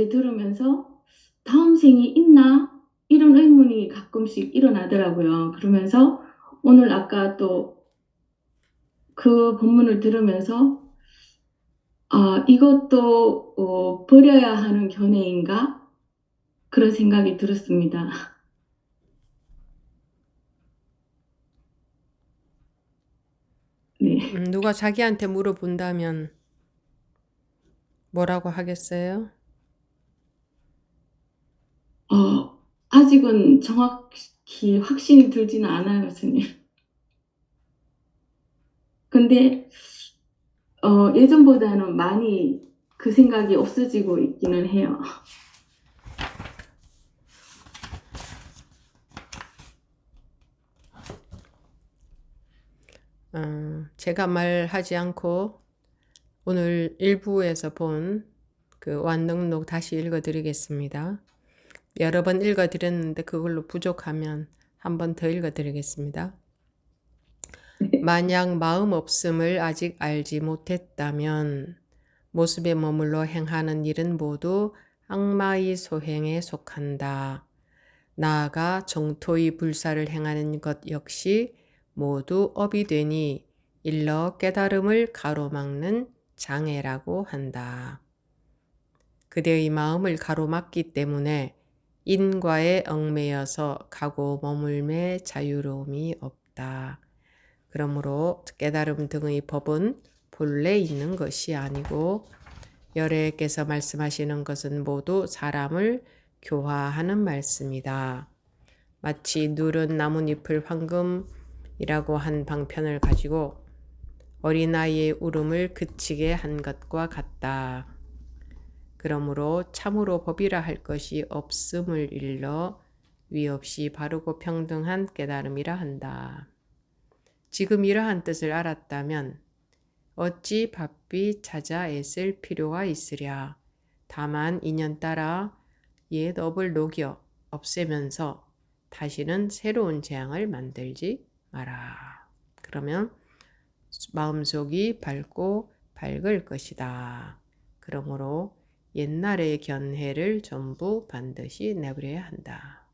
이제 들으면서 '다음 생이 있나?' 이런 의문이 가끔씩 일어나더라고요. 그러면서 오늘 아까 또 그 본문을 들으면서 '아 이것도 버려야 하는 견해인가?' 그런 생각이 들었습니다. 네. 누가 자기한테 물어본다면 뭐라고 하겠어요? 아직은 정확히 확신이 들지는 않아요, 스님. 근데 예전보다는 많이 그 생각이 없어지고 있기는 해요. 제가 말하지 않고 오늘 일부에서 본 그 완능록 다시 읽어드리겠습니다. 여러 번 읽어드렸는데 그걸로 부족하면 한 번 더 읽어드리겠습니다. 만약 마음 없음을 아직 알지 못했다면 모습에 머물러 행하는 일은 모두 악마의 소행에 속한다. 나아가 정토의 불사를 행하는 것 역시 모두 업이 되니 일러 깨달음을 가로막는 장애라고 한다. 그대의 마음을 가로막기 때문에 인과에 얽매여서 가고 머물매 자유로움이 없다. 그러므로 깨달음 등의 법은 본래 있는 것이 아니고 열애께서 말씀하시는 것은 모두 사람을 교화하는 말씀이다. 마치 누른 나뭇잎을 황금이라고 한 방편을 가지고 어린아이의 울음을 그치게 한 것과 같다. 그러므로 참으로 법이라 할 것이 없음을 일러 위 없이 바르고 평등한 깨달음이라 한다. 지금 이러한 뜻을 알았다면 어찌 바삐 찾아 애쓸 필요가 있으랴. 다만 인연 따라 옛 업을 녹여 없애면서 다시는 새로운 재앙을 만들지 마라. 그러면 마음속이 밝고 밝을 것이다. 그러므로 옛날의 견해를 전부 반드시 내버려야 한다.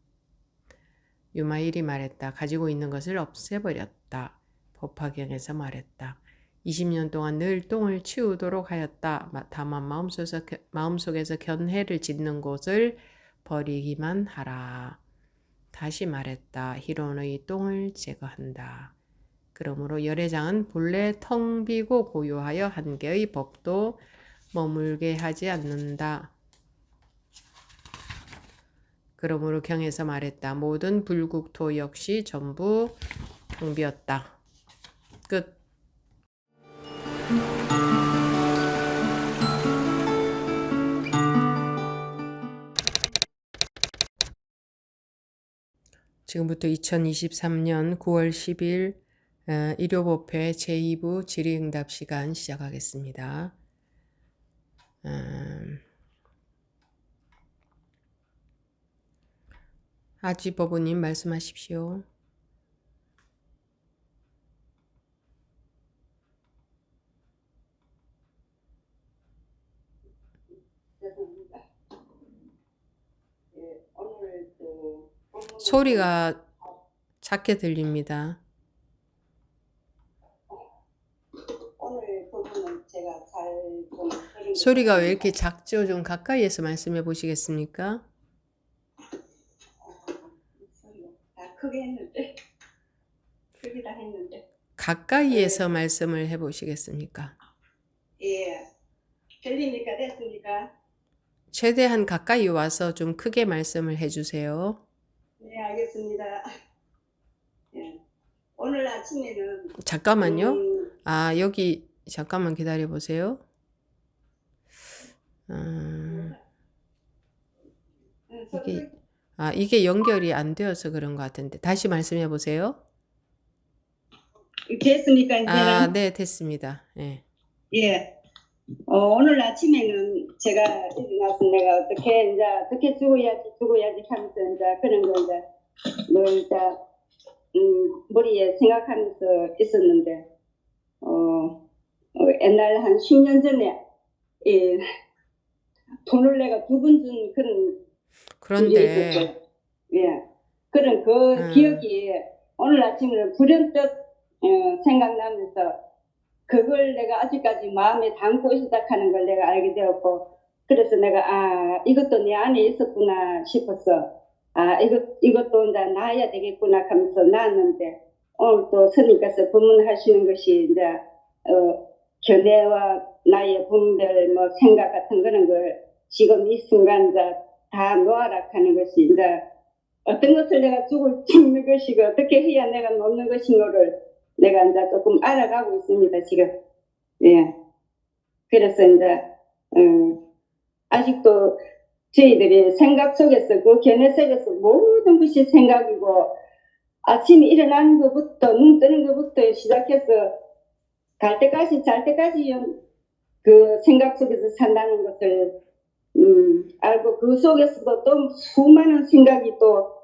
유마일이 말했다. 가지고 있는 것을 없애버렸다. 법화경에서 말했다. 20년 동안 늘 똥을 치우도록 하였다. 다만 마음속에서 견해를 짓는 곳을 버리기만 하라. 다시 말했다. 희론의 똥을 제거한다. 그러므로 열애장은 본래 텅 비고 고요하여 한 개의 법도 머물게 하지 않는다. 그러므로 경에서 말했다. 모든 불국토 역시 전부 텅 비었다. 끝. 지금부터 2023년 9월 10일 일요법회 제2부 질의응답 시간 시작하겠습니다. 하지법우님 말씀하십시오. 소리가 작게 들립니다. 오늘 부분은 제가 잘좀 소리가 왜 이렇게 작죠? 좀 가까이에서 말씀해 보시겠습니까? 소리가 다 크게 했는데 크기다 했는데 가까이에서 말씀을 해 보시겠습니까? 예 들리니까 됐습니까? 최대한 가까이 와서 좀 크게 말씀을 해 주세요. 네 알겠습니다. 예. 오늘 아침에는 잠깐만요. 여기 잠깐만 기다려 보세요. 이게 연결이 안 되어서 그런 것 같은데 다시 말씀해 보세요. 됐습니까 이제는? 네, 됐습니다. 예. 예. 오늘 아침에는 제가 일어나서 내가 어떻게 죽어야지 하면서 이제 그런 거 이제 늘 이제 머리에 생각하면서 있었는데 옛날 한 10년 전에 돈을 내가 두 번 준 그런 일이 그런데, 있었죠. 예. 그런 그 음, 기억이 오늘 아침에 불현듯 생각나면서 그걸 내가 아직까지 마음에 담고 있었다 하는 걸 내가 알게 되었고, 그래서 내가 이것도 내 안에 있었구나 싶었어. 이것도 이제 놔야 되겠구나 하면서 놨는데, 오늘 또 스님께서 법문하시는 것이 이제 견해와 나의 분별 뭐 생각 같은 그런 걸 지금 이 순간 이제 다 놓아라 하는 것이 이제 어떤 것을 내가 죽는 것이고 어떻게 해야 내가 놓는 것인가를 내가 이제 조금 알아가고 있습니다, 지금. 예. 그래서 이제, 아직도 저희들이 생각 속에서, 그 견해 속에서 모든 것이 생각이고, 아침에 일어나는 것부터, 눈 뜨는 것부터 시작해서, 갈 때까지, 잘 때까지 그 생각 속에서 산다는 것을, 알고, 그 속에서도 또 수많은 생각이 또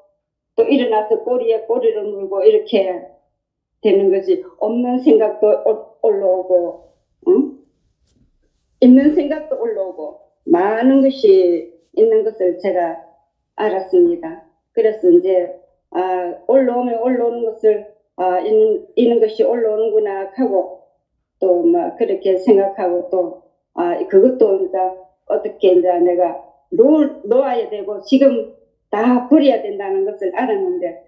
일어나서 꼬리에 꼬리를 물고 이렇게 되는 거지. 없는 생각도 올라오고, 응? 있는 생각도 올라오고, 많은 것이 있는 것을 제가 알았습니다. 그래서 이제, 올라오면 올라오는 것을, 있는 것이 올라오는구나 하고, 또 막 그렇게 생각하고 또, 그것도 이제 어떻게 이제 내가 놓아야 되고, 지금 다 버려야 된다는 것을 알았는데,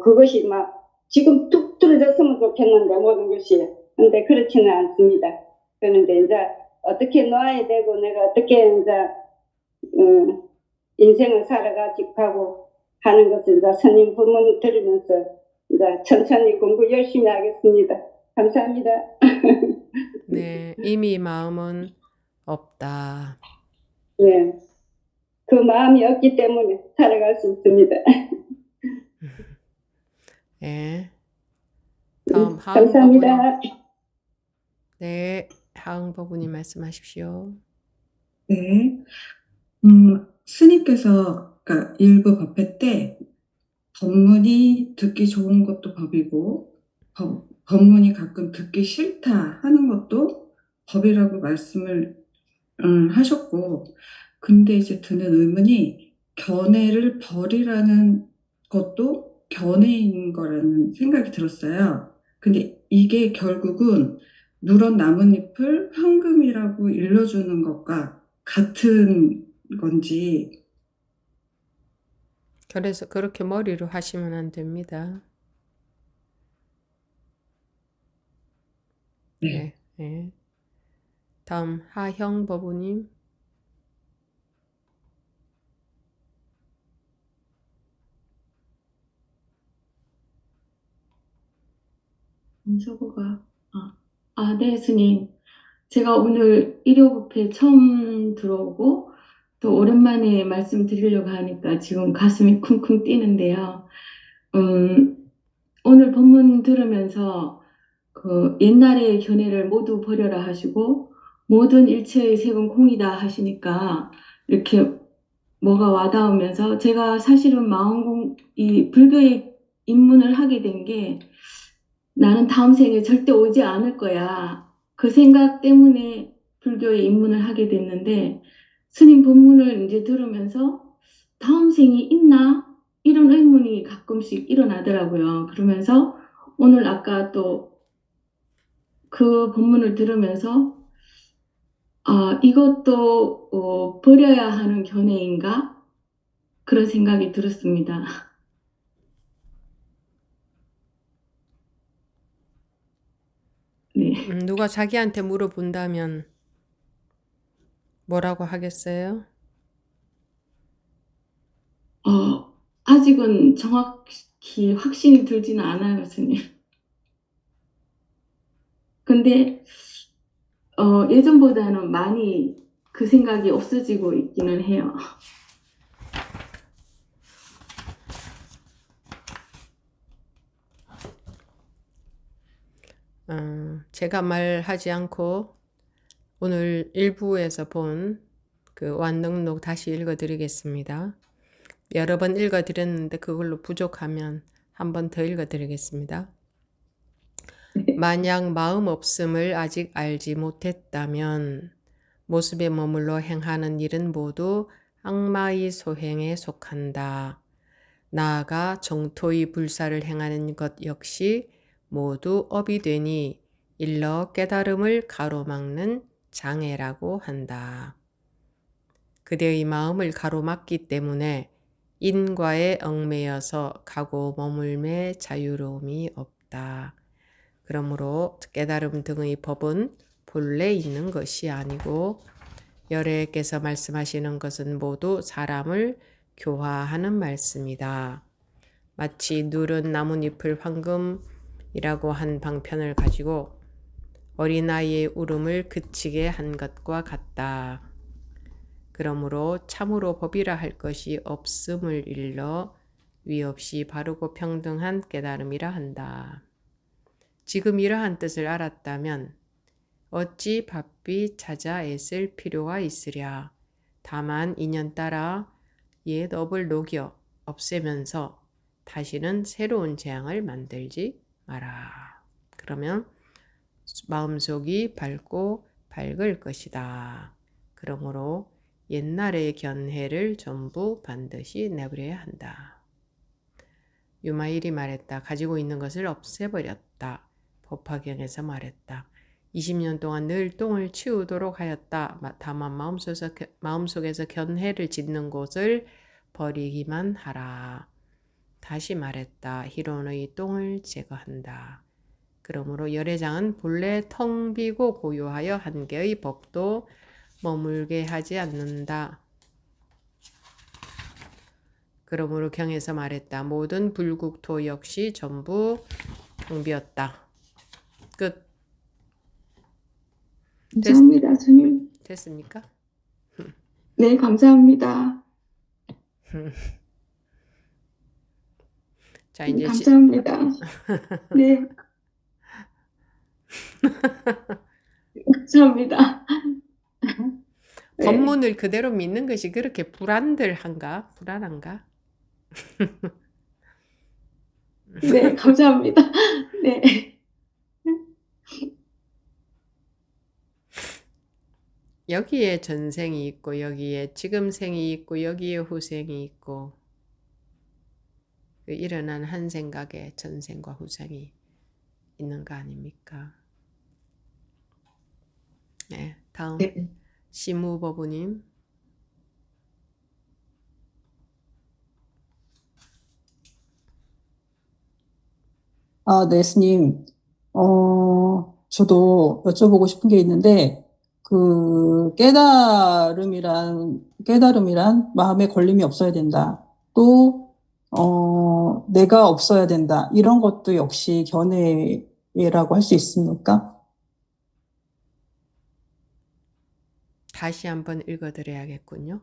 그것이 막 지금 뚝 떨어졌으면 좋겠는데, 모든 것이. 근데 그렇지는 않습니다. 그런데 이제 어떻게 놓아야 되고, 내가 어떻게 이제, 인생을 살아가지고 하고 하는 것을 이제 스님 법문 들으면서 이제 천천히 공부 열심히 하겠습니다. 감사합니다. 네, 이미 마음은 없다. 예. 그 마음이 없기 때문에 살아갈 수 있습니다. 예. 다음 하응 법문님. 감사합니다. 네, 하응 법문님 말씀하십시오. 네. 스님께서, 그러니까 일부 법회 때 법문이 듣기 좋은 것도 법이고, 법문이 가끔 듣기 싫다 하는 것도 법이라고 말씀을 하셨고, 근데 이제 드는 의문이 견해를 버리라는 것도 견해인 거라는 생각이 들었어요. 근데 이게 결국은 누런 나뭇잎을 황금이라고 일러주는 것과 같은 건지. 그래서 그렇게 머리로 하시면 안 됩니다. 네. 네, 네. 다음 하형 법문님. 서구가 네, 스님. 제가 오늘 일요부페 처음 들어오고 또 오랜만에 말씀드리려고 하니까 지금 가슴이 쿵쿵 뛰는데요. 오늘 본문 들으면서 그 옛날의 견해를 모두 버려라 하시고 모든 일체의 색은 공이다 하시니까 이렇게 뭐가 와닿으면서 제가 사실은 이 불교에 입문을 하게 된 게 나는 다음 생에 절대 오지 않을 거야. 그 생각 때문에 불교에 입문을 하게 됐는데 스님 법문을 이제 들으면서 다음 생이 있나? 이런 의문이 가끔씩 일어나더라고요. 그러면서 오늘 아까 또 그 법문을 들으면서 이것도 버려야 하는 견해인가? 그런 생각이 들었습니다. 네. 누가 자기한테 물어본다면 뭐라고 하겠어요? 아직은 정확히 확신이 들지는 않아요, 스님. 근데 예전보다는 많이 그 생각이 없어지고 있기는 해요. 제가 말하지 않고 오늘 일부에서 본 그 완능록 다시 읽어드리겠습니다. 여러 번 읽어드렸는데 그걸로 부족하면 한 번 더 읽어드리겠습니다. 만약 마음 없음을 아직 알지 못했다면 모습에 머물러 행하는 일은 모두 악마의 소행에 속한다. 나아가 정토의 불사를 행하는 것 역시 모두 업이 되니 일러 깨달음을 가로막는 장애라고 한다. 그대의 마음을 가로막기 때문에 인과에 얽매여서 가고 머물매 자유로움이 없다. 그러므로 깨달음 등의 법은 본래 있는 것이 아니고 열애께서 말씀하시는 것은 모두 사람을 교화하는 말씀이다. 마치 누른 나뭇잎을 황금이라고 한 방편을 가지고 어린아이의 울음을 그치게 한 것과 같다. 그러므로 참으로 법이라 할 것이 없음을 일러 위 없이 바르고 평등한 깨달음이라 한다. 지금 이러한 뜻을 알았다면 어찌 바삐 찾아 애쓸 필요가 있으랴. 다만 인연 따라 옛 업을 녹여 없애면서 다시는 새로운 재앙을 만들지 마라. 그러면 마음속이 밝고 밝을 것이다. 그러므로 옛날의 견해를 전부 반드시 내버려야 한다. 유마일이 말했다. 가지고 있는 것을 없애버렸다. 법화경에서 말했다. 20년 동안 늘 똥을 치우도록 하였다. 다만 마음속에서 견해를 짓는 곳을 버리기만 하라. 다시 말했다. 희론의 똥을 제거한다. 그러므로 열애장은 본래 텅 비고 고요하여 한 개의 법도 머물게 하지 않는다. 그러므로 경에서 말했다. 모든 불국토 역시 전부 텅 비었다. 끝. 감사합니다, 스님. 됐습니까? 네, 감사합니다. 자, 이제 감사합니다. 네. 감사합니다. 네. 법문을 그대로 믿는 것이 그렇게 불안한가? 네, 감사합니다. 네. 여기에 전생이 있고 여기에 지금 생이 있고 여기에 후생이 있고 그 일어난 한 생각에 전생과 후생이 있는 거 아닙니까? 네, 다음 네. 시무법우님. 네, 스님. 저도 여쭤보고 싶은 게 있는데, 깨달음이란 마음에 걸림이 없어야 된다. 또, 내가 없어야 된다. 이런 것도 역시 견해라고 할 수 있습니까? 다시 한번 읽어드려야겠군요.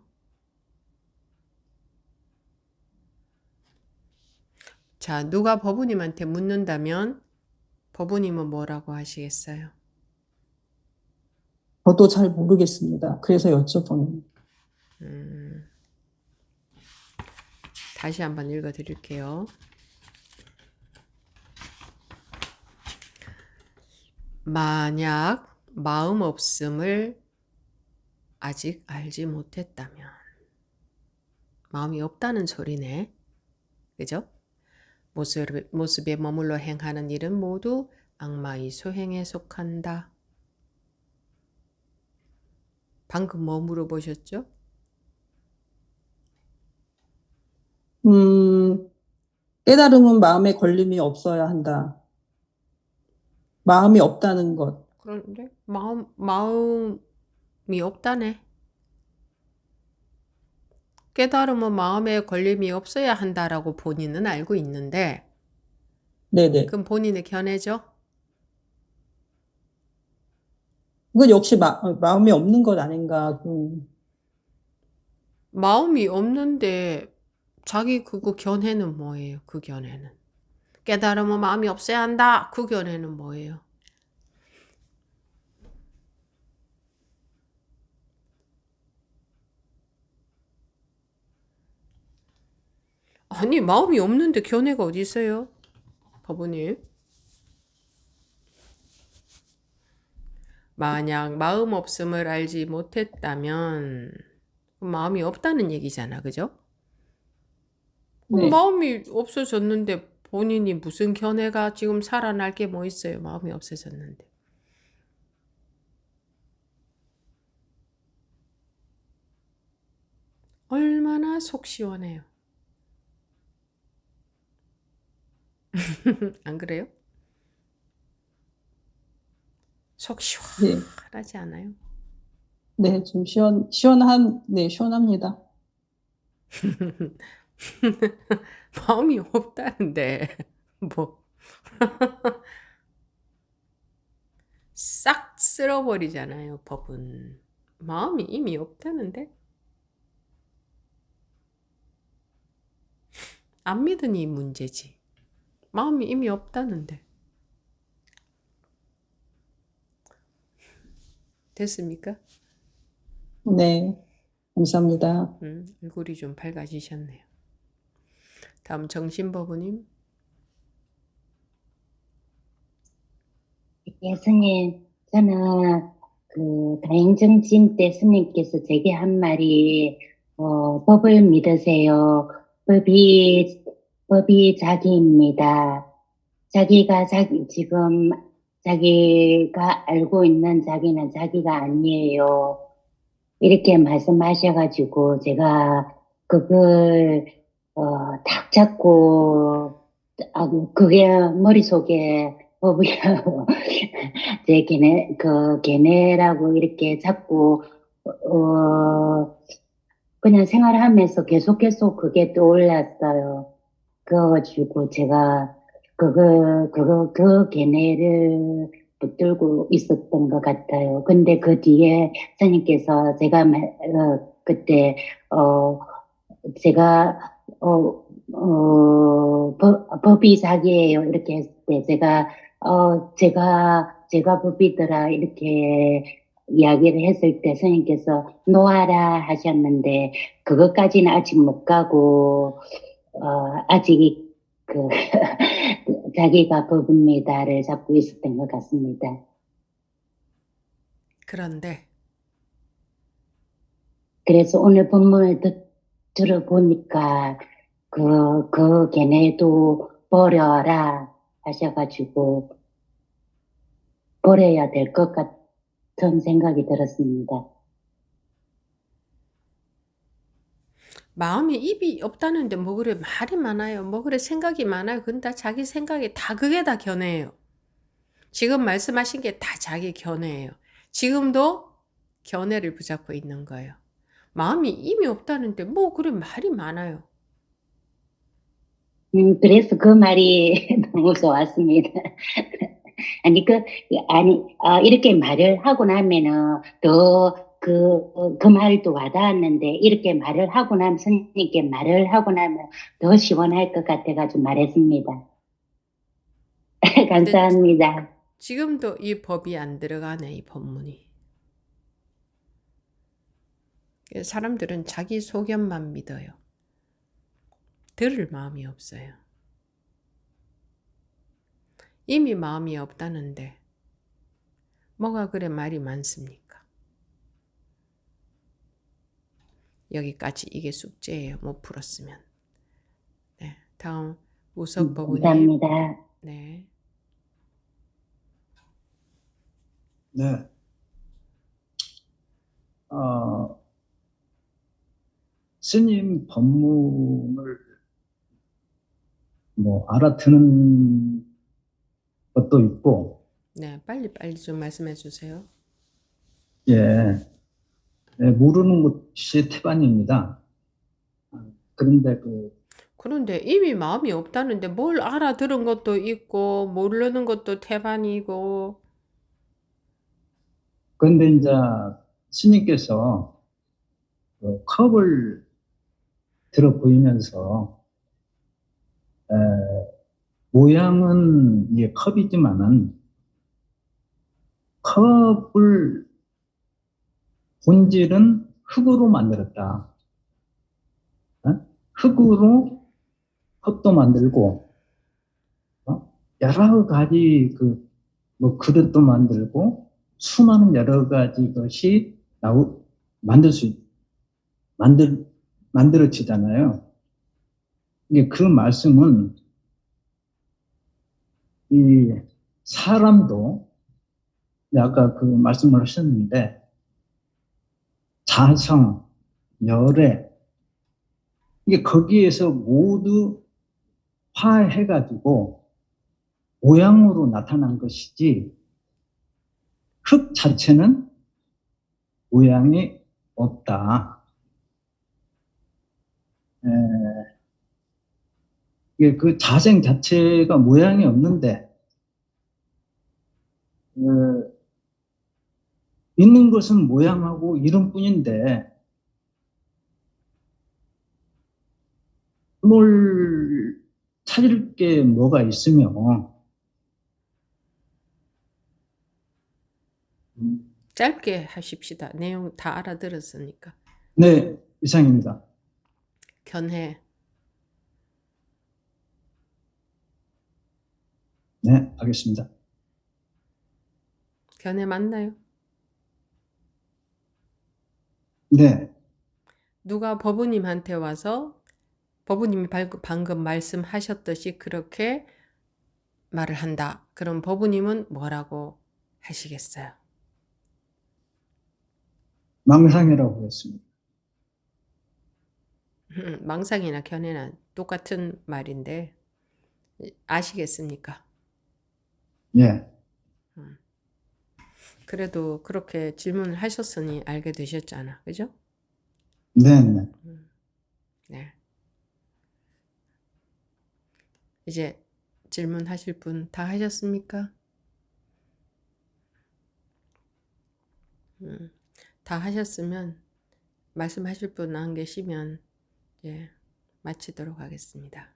자, 누가 법우님한테 묻는다면 법우님은 뭐라고 하시겠어요? 저도 잘 모르겠습니다. 그래서 여쭤보는. 다시 한번 읽어드릴게요. 만약 마음 없음을 아직 알지 못했다면 마음이 없다는 소리네. 그죠? 모습에 머물러 행하는 일은 모두 악마의 소행에 속한다. 방금 뭐 물어보셨죠? 깨달음은 마음에 걸림이 없어야 한다. 마음이 없다는 것. 그런데 마음이 없다네. 깨달음은 마음에 걸림이 없어야 한다라고 본인은 알고 있는데 네네. 그럼 본인의 견해죠? 그건 역시 마음이 없는 것 아닌가. 마음이 없는데 자기 그거 견해는 뭐예요? 그 견해는. 깨달음은 마음이 없어야 한다. 그 견해는 뭐예요? 아니, 마음이 없는데 견해가 어디 있어요? 법우님. 만약 마음 없음을 알지 못했다면 마음이 없다는 얘기잖아, 그죠? 네. 마음이 없어졌는데 본인이 무슨 견해가 지금 살아날 게 뭐 있어요? 마음이 없어졌는데. 얼마나 속 시원해요. 안 그래요? 속 네. 시원하지 않아요? 네, 좀 네, 시원합니다. 마음이 없다는데 뭐 싹 쓸어버리잖아요, 법은. 마음이 이미 없다는데? 안 믿으니 문제지. 마음이 이미 없다는데. 됐습니까? 네, 감사합니다. 얼굴이 좀 밝아지셨네요. 다음 정신법우님. 예수님, 저는 그 다행정진 때 스님께서 제게 한 말이 법을 믿으세요. 법이 자기입니다. 자기가 지금 자기가 알고 있는 자기는 자기가 아니에요. 이렇게 말씀하셔가지고 제가 그걸 딱 잡고 그게 머릿속에 법이라고 제 걔네라고 이렇게 잡고 그냥 생활하면서 계속 그게 떠올랐어요. 그래가지고 제가 그 걔네를 붙들고 있었던 것 같아요. 근데 그 뒤에 선생님께서 그때, 제가, 법이 자기예요. 이렇게 했을 때 제가 법이더라. 이렇게 이야기를 했을 때 선생님께서 놓아라 하셨는데, 그것까지는 아직 못 가고, 아직 자기가 법입니다를 잡고 있었던 것 같습니다. 그런데 그래서 오늘 본문을 들어보니까 걔네도 버려라 하셔가지고 버려야 될 것 같은 생각이 들었습니다. 마음이 입이 없다는데 뭐 그래 말이 많아요. 뭐 그래 생각이 많아요. 그건 다 자기 생각이 다 그게 다 견해예요. 지금 말씀하신 게 다 자기 견해예요. 지금도 견해를 붙잡고 있는 거예요. 마음이 입이 없다는데 뭐 그래 말이 많아요. 그래서 그 말이 너무 좋았습니다. 아니, 이렇게 말을 하고 나면은 그 말도 와닿았는데, 이렇게 말을 하고 나면, 선생님께 말을 하고 나면 더 시원할 것 같아가지고 말했습니다. 근데 감사합니다. 지금도 이 법이 안 들어가네, 이 법문이. 사람들은 자기 소견만 믿어요. 들을 마음이 없어요. 이미 마음이 없다는데 뭐가 그래 말이 많습니까? 여기까지 이게 숙제예요. 못 풀었으면. 네, 다음 우석 법우님. 감사합니다. 네. 네. 스님 법문을 뭐 알아듣는 것도 있고, 네, 빨리 좀 말씀해 주세요. 예, 모르는 것이 태반입니다. 그런데 그런데 이미 마음이 없다는데 뭘 알아들은 것도 있고 모르는 것도 태반이고. 그런데 이제 스님께서 그 컵을 들어 보이면서 모양은 이게 컵이지만은 컵을 본질은 흙으로 만들었다. 흙으로 컵도 만들고, 여러 가지 뭐 그릇도 만들고, 수많은 여러 가지 것이 만들어지잖아요. 이게 그 말씀은 이 사람도 아까 그 말씀을 하셨는데 자성, 열애 이게 거기에서 모두 화해가지고 모양으로 나타난 것이지 흙 자체는 모양이 없다. 이게 그 자생 자체가 모양이 없는데 있는 것은 모양하고 이름뿐인데 뭘 찾을 게 뭐가 있으며 짧게 하십시다. 내용 다 알아들었으니까. 네, 이상입니다. 견해. 네, 알겠습니다. 견해 맞나요? 네, 누가 법우님한테 와서 법우님이 방금 말씀하셨듯이 그렇게 말을 한다. 그럼 법우님은 뭐라고 하시겠어요? 망상이라고 했습니다. 망상이나 견해나 똑같은 말인데 아시겠습니까? 예, 그래도 그렇게 질문을 하셨으니 알게 되셨잖아. 그죠? 네, 네. 네. 이제 질문하실 분 다 하셨습니까? 다 하셨으면 말씀하실 분 안 계시면 이제 마치도록 하겠습니다.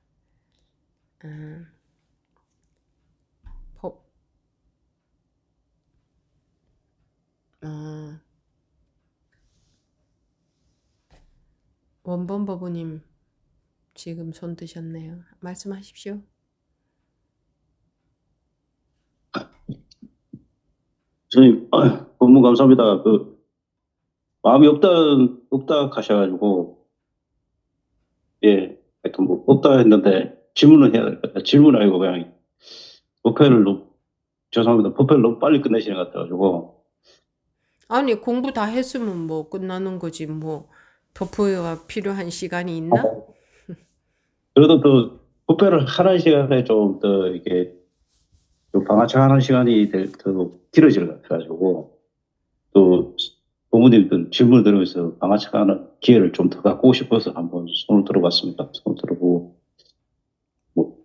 원본 법우님 지금 손 드셨네요. 말씀하십시오. 선생님, 너무 감사합니다. 마음이 없다 하셔가지고, 예, 하여튼 뭐, 없다 했는데, 질문을 해야 될 것 같아요. 질문 아니고 그냥, 죄송합니다. 법회를 너무 빨리 끝내시는 것 같아가지고, 아니 공부 다 했으면 뭐 끝나는 거지 뭐 도포가 필요한 시간이 있나? 그래도 또, 법회를 하는 시간에 좀 더, 이게, 좀 방아착하는 시간이 더 길어질 것 같아가지고, 또, 부모님들 질문을 들으면서 방아착하는 기회를 좀 더 갖고 싶어서 한번 손을 들어봤습니다. 손을 들어보고. 뭐,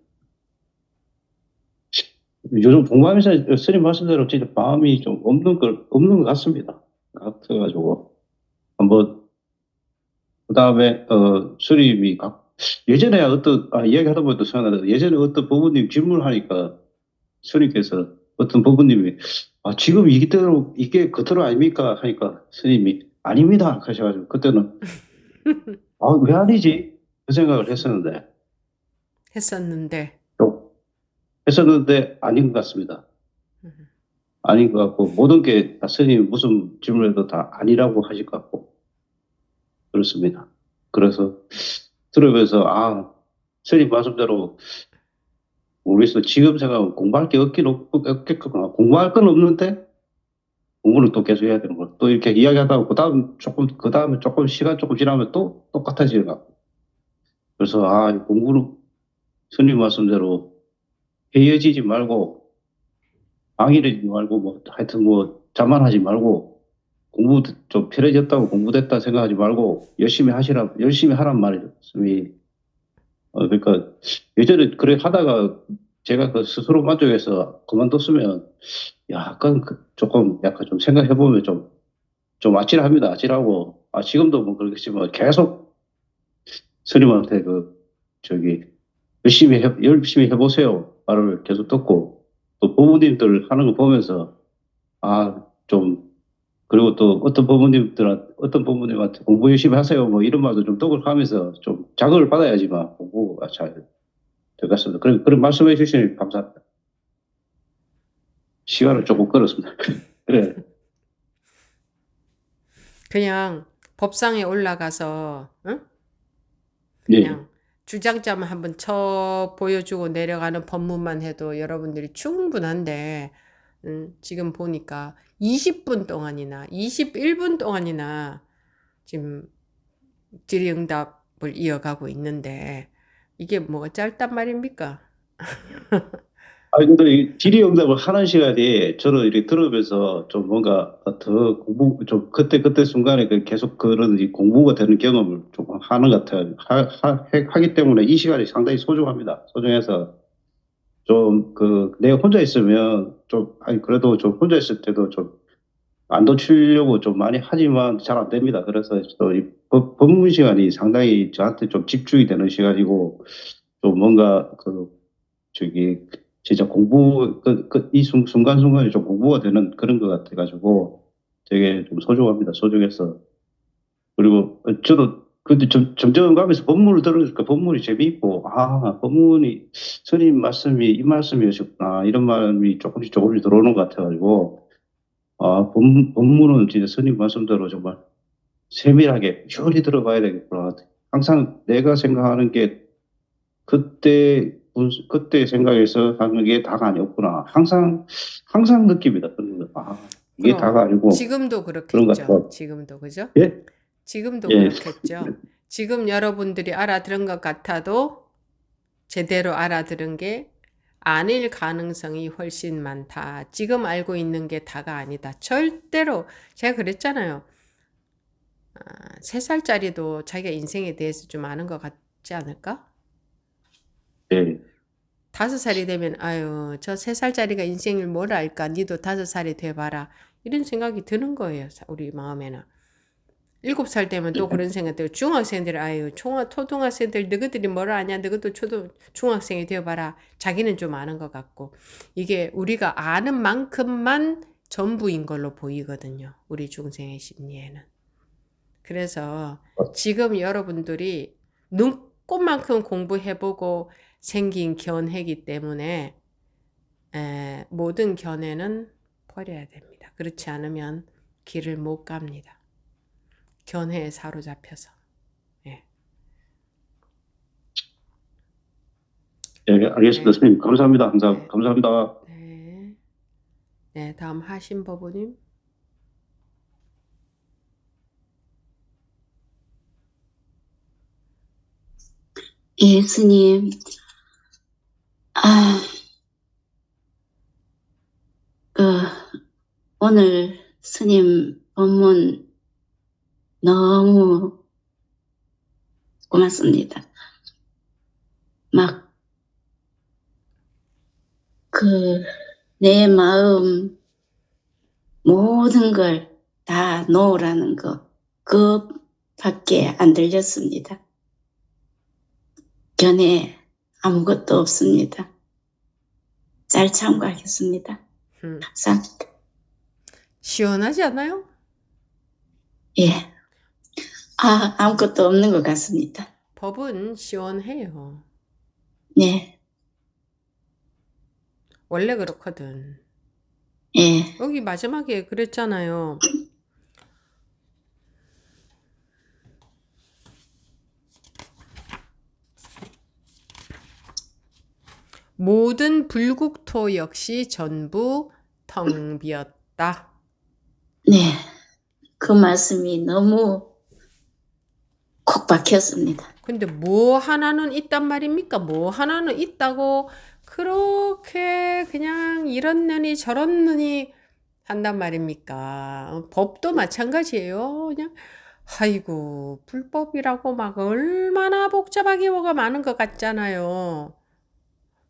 요즘 공부하면서 스님 말씀대로 진짜 마음이 좀 없는 것 같습니다. 같아가지고. 한번, 그 다음에, 스님이 예전에 이야기하다 보니까 생각나는데, 예전에 어떤 부모님 질문하니까 스님께서 어떤 부모님이 지금 이게 그대로 아닙니까? 하니까 스님이 아닙니다. 하셔가지고 그때는 왜 아니지? 그 생각을 했었는데 했었는데 아닌 것 같습니다. 아닌 것 같고 모든 게 다 스님이 무슨 질문해도 다 아니라고 하실 것 같고 그렇습니다. 그래서 들으면서 스님 말씀대로 모르겠어. 지금 생각하면 공부할 게 없겠구나. 공부할 건 없는데, 공부는 또 계속 해야 되는 거. 또 이렇게 이야기하다 그 다음에 조금 시간 조금 지나면 또 똑같아지는 것 같고. 그래서, 이 공부는 스님 말씀대로 헤어지지 말고, 방해하지 말고, 하여튼 자만하지 말고, 공부 좀 편해졌다고 공부됐다 생각하지 말고, 열심히 하란 말씀이 그러니까 예전에 그래 하다가 제가 그 스스로 만족해서 그만뒀으면 약간 약간 좀 생각해 보면 좀 아찔합니다. 아찔하고 지금도 뭐 그렇겠지만 계속 스님한테 열심히 해보세요 말을 계속 듣고 또 부모님들 하는 거 보면서 그리고 또 어떤 부모님한테 공부 열심히 하세요 뭐 이런 말도 좀 떠올리면서 좀 자극을 받아야지만 공부가 잘 될 것 같습니다. 그런 말씀해 주시니 감사합니다. 시간을 조금 끌었습니다. 그래. 그냥 법상에 올라가서 응? 예. 그냥 주장점 한번 쳐 보여주고 내려가는 법문만 해도 여러분들이 충분한데 지금 보니까 20분 동안이나 21분 동안이나 지금 질의응답을 이어가고 있는데 이게 뭐가 짧단 말입니까? 근데 이 질의응답을 하는 시간이 저는 이렇게 들으면서 좀 뭔가 더 공부, 좀 그때 순간에 계속 그런 이 공부가 되는 경험을 좀 하는 것 같아요. 하기 때문에 이 시간이 상당히 소중합니다. 소중해서 좀 내가 혼자 있으면 좀, 아니, 그래도 좀 혼자 있을 때도 좀 안 놓치려고 좀 많이 하지만 잘 안 됩니다. 그래서 또 이 법문 시간이 상당히 저한테 좀 집중이 되는 시간이고 좀 뭔가 저기 진짜 공부 이 순간순간이 좀 공부가 되는 그런 것 같아가지고 되게 좀 소중합니다. 소중해서 그리고 저도 근데 점점 가면서 법문을 들으니까 법문이 재미있고 법문이 스님 말씀이 이 말씀이었구나 이런 마음이 조금씩 들어오는 것 같아가지고 법문은 진짜 스님 말씀대로 정말 세밀하게 휘어리 들어봐야 되겠구나. 항상 내가 생각하는 게 그때 생각해서 하는 게 다가 아니었구나. 항상 느낍니다. 그런 거. 이게 그럼 다가 아니고 지금도 그런 것 그렇겠죠. 같아요. 지금도 그죠? 예? 지금도 예. 그렇겠죠. 지금 여러분들이 알아들은 것 같아도 제대로 알아들은 게 아닐 가능성이 훨씬 많다. 지금 알고 있는 게 다가 아니다. 절대로 제가 그랬잖아요. 3살짜리도 자기가 인생에 대해서 좀 아는 것 같지 않을까? 예. 5살이 되면 아유 저 3살짜리가 인생을 뭘 알까? 니도 5살이 돼봐라. 이런 생각이 드는 거예요. 우리 마음에는. 7살 되면 또 그런 생각 들고 중학생들 아유 초등학생들 너희들이 뭘 아냐 너희도 중학생이 되어봐라. 자기는 좀 아는 것 같고 이게 우리가 아는 만큼만 전부인 걸로 보이거든요. 우리 중생의 심리에는. 그래서 지금 여러분들이 눈꽃만큼 공부해보고 생긴 견해이기 때문에 모든 견해는 버려야 됩니다. 그렇지 않으면 길을 못 갑니다. 견해에 사로잡혀서. 예. 예, 알겠습니다. 네. 스님. 감사합니다. 항상. 네. 감사합니다. 네. 네, 다음 하신법부님. 예, 스님. 오늘 스님 법문 너무 고맙습니다. 내 마음 모든 걸 다 놓으라는 거, 그밖에 안 들렸습니다. 견해 아무것도 없습니다. 잘 참고하겠습니다. 감사합니다. 시원하지 않아요? 예. 아무것도 없는 것 같습니다. 법은 시원해요. 네. 원래 그렇거든. 예. 여기 마지막에 그랬잖아요. 모든 불국토 역시 전부 텅 비었다. 네. 그 말씀이 너무 콕 박혔습니다. 근데 뭐 하나는 있단 말입니까? 뭐 하나는 있다고 그렇게 그냥 이런 년이 저런 년이 한단 말입니까? 법도 마찬가지예요. 그냥 아이고 불법이라고 막 얼마나 복잡하게 뭐가 많은 것 같잖아요.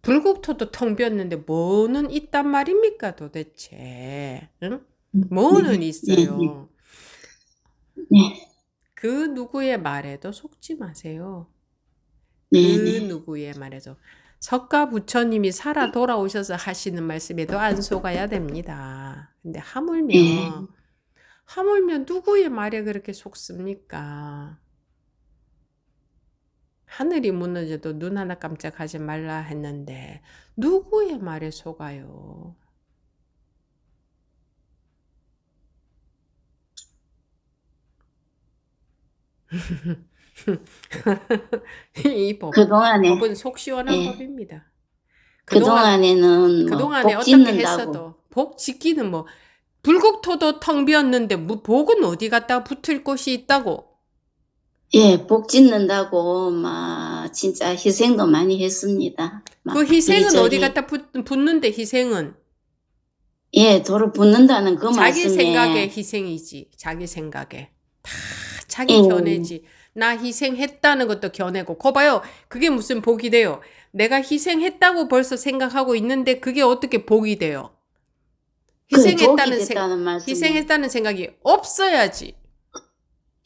불국토도 텅 비었는데 뭐는 있단 말입니까 도대체? 응? 뭐는 있어요. 네. 그 누구의 말에도 속지 마세요. 네, 그 네. 누구의 말에도. 석가 부처님이 살아 돌아오셔서 하시는 말씀에도 안 속아야 됩니다. 근데 하물며 누구의 말에 그렇게 속습니까? 하늘이 무너져도 눈 하나 깜짝하지 말라 했는데 누구의 말에 속아요? 이 법은 그동안에, 속 시원한 예, 법입니다. 그동안 그동안에는 뭐, 그동안에 복 어떻게 짓는다고, 했어도 복 짓기는 뭐 불국토도 텅 비었는데 복은 어디 갖다 붙을 곳이 있다고. 예, 복 짓는다고, 막, 진짜 희생도 많이 했습니다. 그 막, 희생은 어디 이리저리, 갖다 붙는데 희생은 예, 도로 붙는다는 그 자기 생각의 말씀에, 희생이지. 자기 생각에. 다 자기 예, 견해지. 나 희생했다는 것도 견해고. 거 봐요. 그게 무슨 복이 돼요. 내가 희생했다고 벌써 생각하고 있는데 그게 어떻게 복이 돼요. 그 독이 됐다는 말씀에, 희생했다는 생각이 없어야지.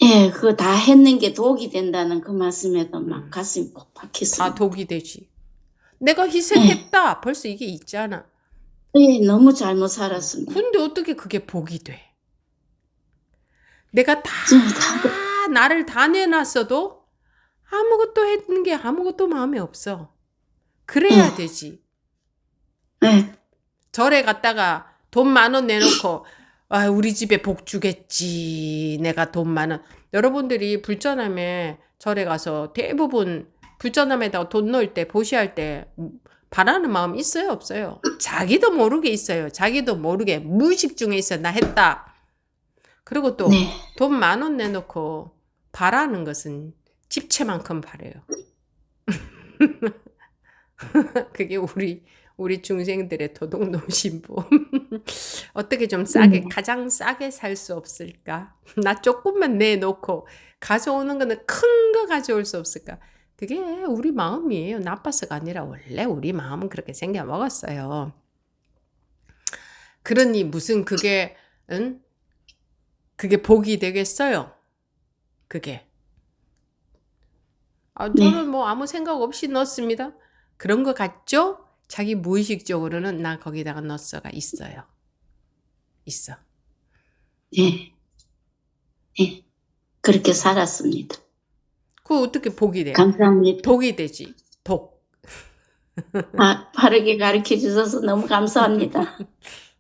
예, 그거 다 했는 게 독이 된다는 그 말씀에도 막 가슴이 꼭 다 박혔습니다. 독이 되지. 내가 희생했다. 벌써 이게 있잖아. 예, 너무 잘못 살았습니다. 근데 어떻게 그게 복이 돼? 내가 다 나를 다 내놨어도 아무것도 했는 게 아무것도 마음에 없어. 그래야 되지. 예, 절에 갔다가 돈 10,000원 내놓고 아, 우리 집에 복 주겠지. 내가 돈 10,000원. 여러분들이 불전함에 절에 가서 대부분 불전함에다가 돈 넣을 때 보시할 때 바라는 마음 있어요, 없어요? 자기도 모르게 있어요. 자기도 모르게 무의식 중에 있어. 나 했다. 그리고 또 네, 돈 10,000원 내놓고 바라는 것은 집채만큼 바래요. 그게 우리 중생들의 도둑놈신부. 어떻게 좀 싸게, 가장 싸게 살 수 없을까? 나 조금만 내놓고 가져오는 거는 큰 거 가져올 수 없을까? 그게 우리 마음이에요. 나빠서가 아니라 원래 우리 마음은 그렇게 생겨 먹었어요. 그러니 무슨 그게 복이 되겠어요? 그게. 저는 뭐 아무 생각 없이 넣었습니다. 그런 거 같죠? 자기 무의식적으로는 나 거기다가 넣었어가 있어요. 있어. 예, 예, 그렇게 살았습니다. 그거 어떻게 복이 돼요? 감사합니다. 독이 되지. 독. 바르게 가르쳐 주셔서 너무 감사합니다.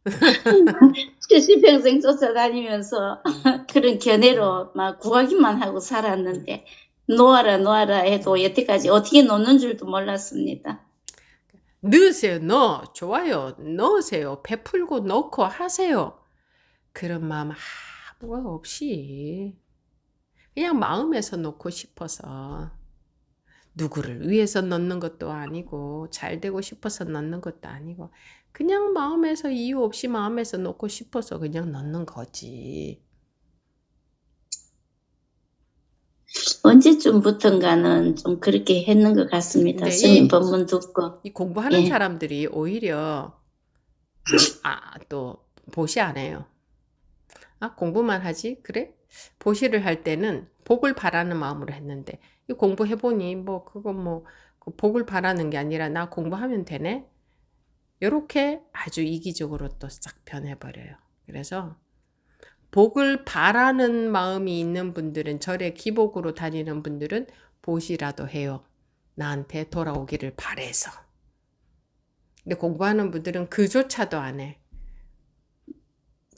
70평생 쫓아다니면서 그런 견해로 막 구하기만 하고 살았는데, 놓아라 해도 여태까지 어떻게 놓는 줄도 몰랐습니다. 넣으세요. 좋아요. 넣으세요. 베풀고 넣고 하세요. 그런 마음 아무거 없이 그냥 마음에서 놓고 싶어서 누구를 위해서 넣는 것도 아니고 잘 되고 싶어서 넣는 것도 아니고 그냥 마음에서 이유 없이 마음에서 놓고 싶어서 그냥 넣는 거지. 언제쯤부턴가는 좀 그렇게 했는 것 같습니다. 근데 스님 법문 듣고. 이 공부하는 예. 사람들이 오히려 또 보시 안 해요. 공부만 하지? 그래? 보시를 할 때는 복을 바라는 마음으로 했는데 이 공부해보니 그 복을 바라는 게 아니라 나 공부하면 되네? 이렇게 아주 이기적으로 또 싹 변해버려요. 그래서 복을 바라는 마음이 있는 분들은 절에 기복으로 다니는 분들은 보시라도 해요. 나한테 돌아오기를 바래서. 근데 공부하는 분들은 그조차도 안 해.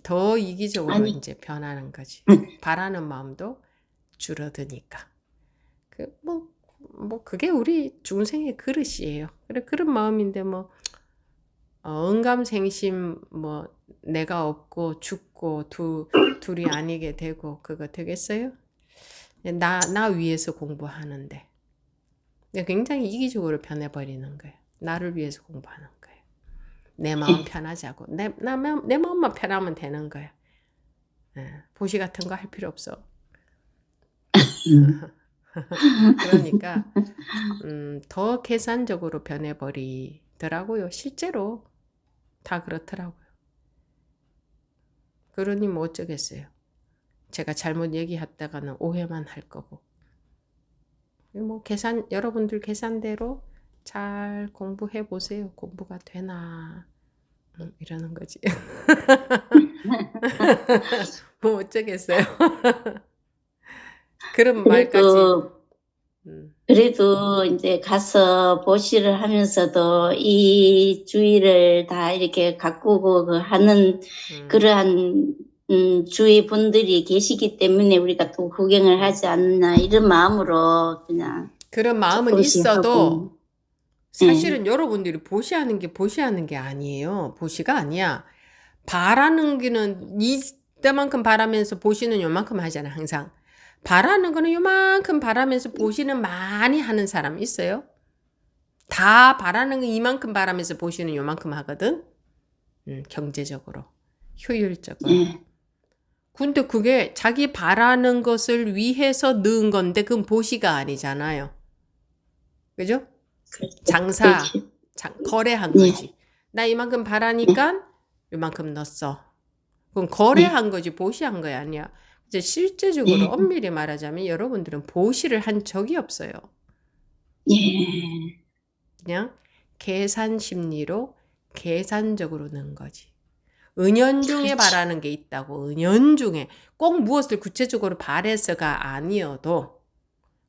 더 이기적으로 이제 변하는 거지. 바라는 마음도 줄어드니까. 그게 우리 중생의 그릇이에요. 그래, 그런 마음인데 언감생심 내가 없고 죽고 둘이 아니게 되고 그거 되겠어요? 나 위해서 공부하는데. 굉장히 이기적으로 변해버리는 거예요. 나를 위해서 공부하는 거예요. 내 마음 편하자고. 내 마음만 편하면 되는 거야. 보시 같은 거 할 필요 없어. 그러니까 더 계산적으로 변해버리더라고요. 실제로 다 그렇더라고요. 그러니 뭐 어쩌겠어요. 제가 잘못 얘기했다가는 오해만 할 거고. 여러분들 계산대로 잘 공부해 보세요. 공부가 되나 이러는 거지. 뭐 어쩌겠어요. 그런 말까지. 그래도 이제 가서 보시를 하면서도 이 주의를 다 이렇게 가꾸고 하는 그러한 주위 분들이 계시기 때문에 우리가 또 구경을 하지 않나 이런 마음으로 그냥 그런 마음은 조금씩 있어도 하고. 사실은 여러분들이 보시하는 게 아니에요. 보시가 아니야. 바라는 거는 이때만큼 바라면서 보시는 요만큼 하잖아, 항상. 바라는 거는 요만큼 바라면서 보시는 많이 하는 사람 있어요? 다 바라는 거 이만큼 바라면서 보시는 요만큼 하거든? 경제적으로, 효율적으로. 예. 근데 그게 자기 바라는 것을 위해서 넣은 건데 그건 보시가 아니잖아요. 그죠? 장사, 그렇지. 거래한 네. 거지. 나 이만큼 바라니까 요만큼 넣었어. 그건 거래한 거지 보시한 거야 아니야. 이제 실제적으로 네. 엄밀히 말하자면 여러분들은 보시를 한 적이 없어요. 예. 그냥 계산 심리로 계산적으로 넣은 거지. 은연중에 그렇지. 바라는 게 있다고. 은연중에 꼭 무엇을 구체적으로 바래서가 아니어도.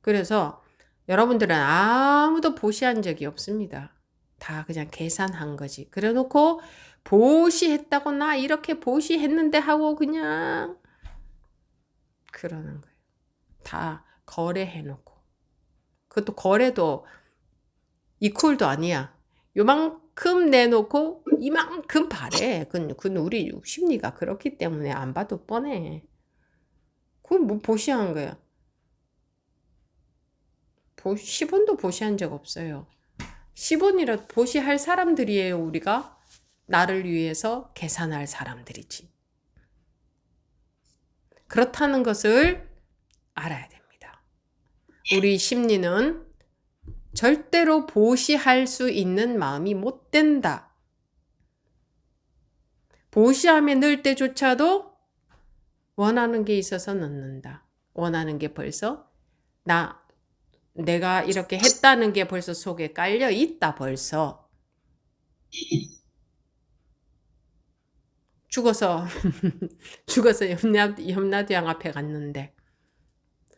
그래서 여러분들은 아무도 보시한 적이 없습니다. 다 그냥 계산한 거지. 그래 놓고 보시했다고 나 이렇게 보시했는데 하고 그냥 그러는 거예요. 다 거래해 놓고. 그것도 거래도 이퀄도 아니야. 요만큼 내놓고 이만큼 바래. 그건 우리 심리가 그렇기 때문에 안 봐도 뻔해. 그건 뭐 보시한 거야. 10원도 보시한 적 없어요. 10원이라도 보시할 사람들이에요, 우리가. 나를 위해서 계산할 사람들이지. 그렇다는 것을 알아야 됩니다. 우리 심리는 절대로 보시할 수 있는 마음이 못 된다. 보시함에 넣을 때조차도 원하는 게 있어서 넣는다. 원하는 게 벌써 내가 이렇게 했다는 게 벌써 속에 깔려 있다 벌써. 죽어서 염라대왕 앞에 갔는데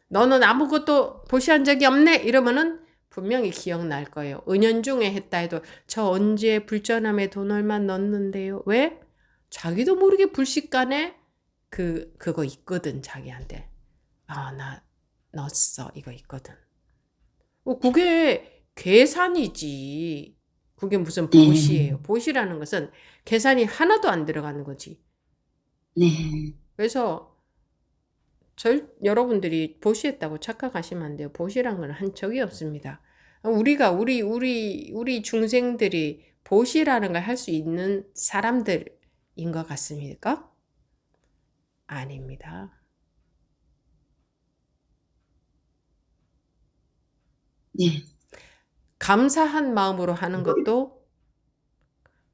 너는 아무것도 보시한 적이 없네 이러면은 분명히 기억날 거예요. 은연중에 했다 해도 저 언제 불전함에 돈 얼마 넣었는데요. 왜? 자기도 모르게 불식간에 그거 있거든 자기한테. 나 넣었어 이거 있거든. 그게 계산이지. 그게 무슨 보시예요. 보시라는 것은 계산이 하나도 안 들어가는 거지. 네. 그래서 여러분들이 보시했다고 착각하시면 안 돼요. 보시란 건 한 적이 없습니다. 우리 중생들이 보시라는 걸 할 수 있는 사람들인 것 같습니까? 아닙니다. 네. 감사한 마음으로 하는 것도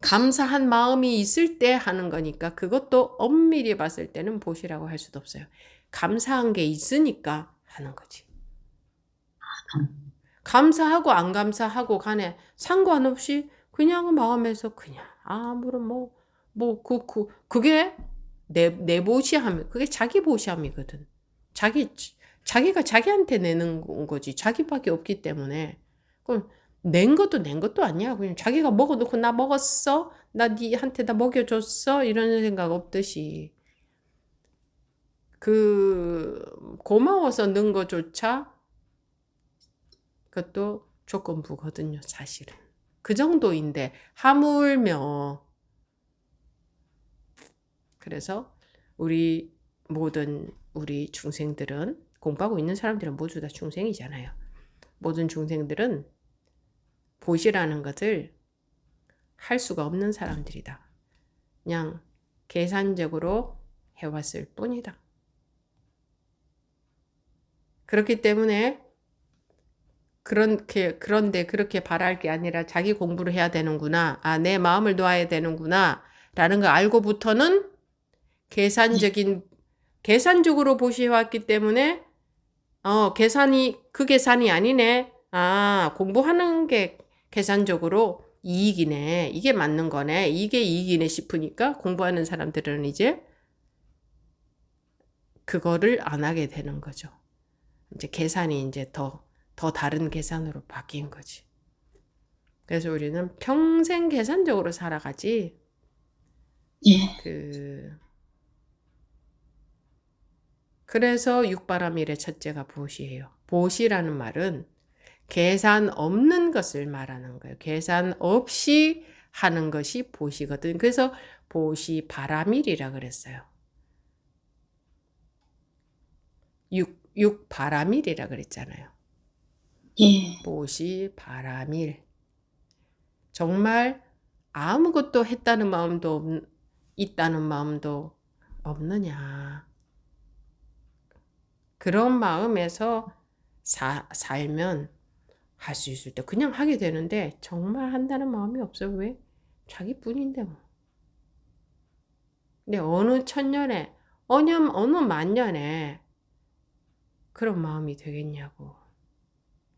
감사한 마음이 있을 때 하는 거니까 그것도 엄밀히 봤을 때는 보시라고 할 수도 없어요. 감사한 게 있으니까 하는 거지. 감사하고 안 감사하고 간에 상관없이 그냥 마음에서 그냥 아무런 그게 내 보시함이 그게 자기 보시함이거든. 자기가 자기한테 내는 거지. 자기밖에 없기 때문에. 그럼 낸 것도 아니야. 그냥 자기가 먹어놓고 나 먹었어? 나 니한테 다 먹여줬어? 이런 생각 없듯이. 고마워서 넣은 거조차 그것도 조건부거든요, 사실은. 그 정도인데, 하물며. 그래서 우리 중생들은, 공부하고 있는 사람들은 모두 다 중생이잖아요. 모든 중생들은 보시라는 것을 할 수가 없는 사람들이다. 그냥 계산적으로 해왔을 뿐이다. 그렇기 때문에 그런데 그렇게 바랄 게 아니라 자기 공부를 해야 되는구나. 내 마음을 놓아야 되는구나. 라는 걸 알고부터는 계산적으로 보시해왔기 때문에 그 계산이 아니네. 공부하는 게 계산적으로 이익이네. 이게 맞는 거네. 이게 이익이네 싶으니까 공부하는 사람들은 이제 그거를 안 하게 되는 거죠. 이제 계산이 이제 더 다른 계산으로 바뀐 거지. 그래서 우리는 평생 계산적으로 살아가지. 예. 그래서 육바라밀의 첫째가 보시예요. 보시라는 말은 계산 없는 것을 말하는 거예요. 계산 없이 하는 것이 보시거든. 그래서 보시 바라밀이라 그랬어요. 육바라밀이라 그랬잖아요. 예. 보시 바라밀. 정말 아무것도 했다는 마음도 있다는 마음도 없느냐. 그런 마음에서 살면 할 수 있을 때 그냥 하게 되는데 정말 한다는 마음이 없어요. 왜? 자기뿐인데 뭐. 근데 어느 천년에 어느 만년에 그런 마음이 되겠냐고.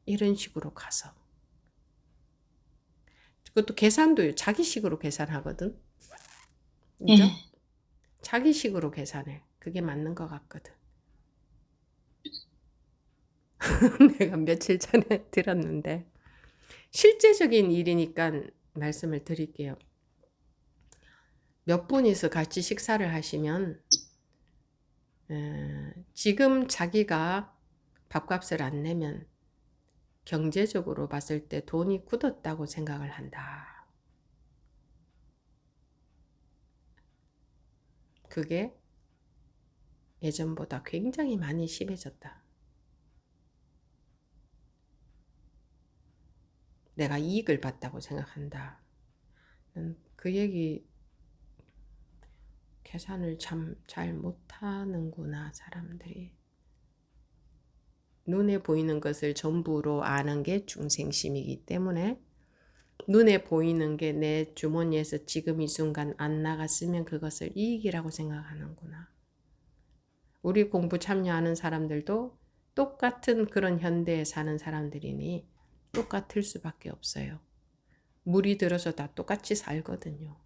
이런 식으로 가서. 그것도 계산도 자기식으로 계산하거든. 그죠? 예. 자기식으로 계산해. 그게 맞는 것 같거든. 내가 며칠 전에 들었는데 실제적인 일이니까 말씀을 드릴게요. 몇 분이서 같이 식사를 하시면 지금 자기가 밥값을 안 내면 경제적으로 봤을 때 돈이 굳었다고 생각을 한다. 그게 예전보다 굉장히 많이 심해졌다. 내가 이익을 봤다고 생각한다. 그 얘기 계산을 참 잘 못하는구나 사람들이. 눈에 보이는 것을 전부로 아는 게 중생심이기 때문에 눈에 보이는 게 내 주머니에서 지금 이 순간 안 나갔으면 그것을 이익이라고 생각하는구나. 우리 공부 참여하는 사람들도 똑같은 그런 현대에 사는 사람들이니 똑같을 수밖에 없어요. 물이 들어서 다 똑같이 살거든요.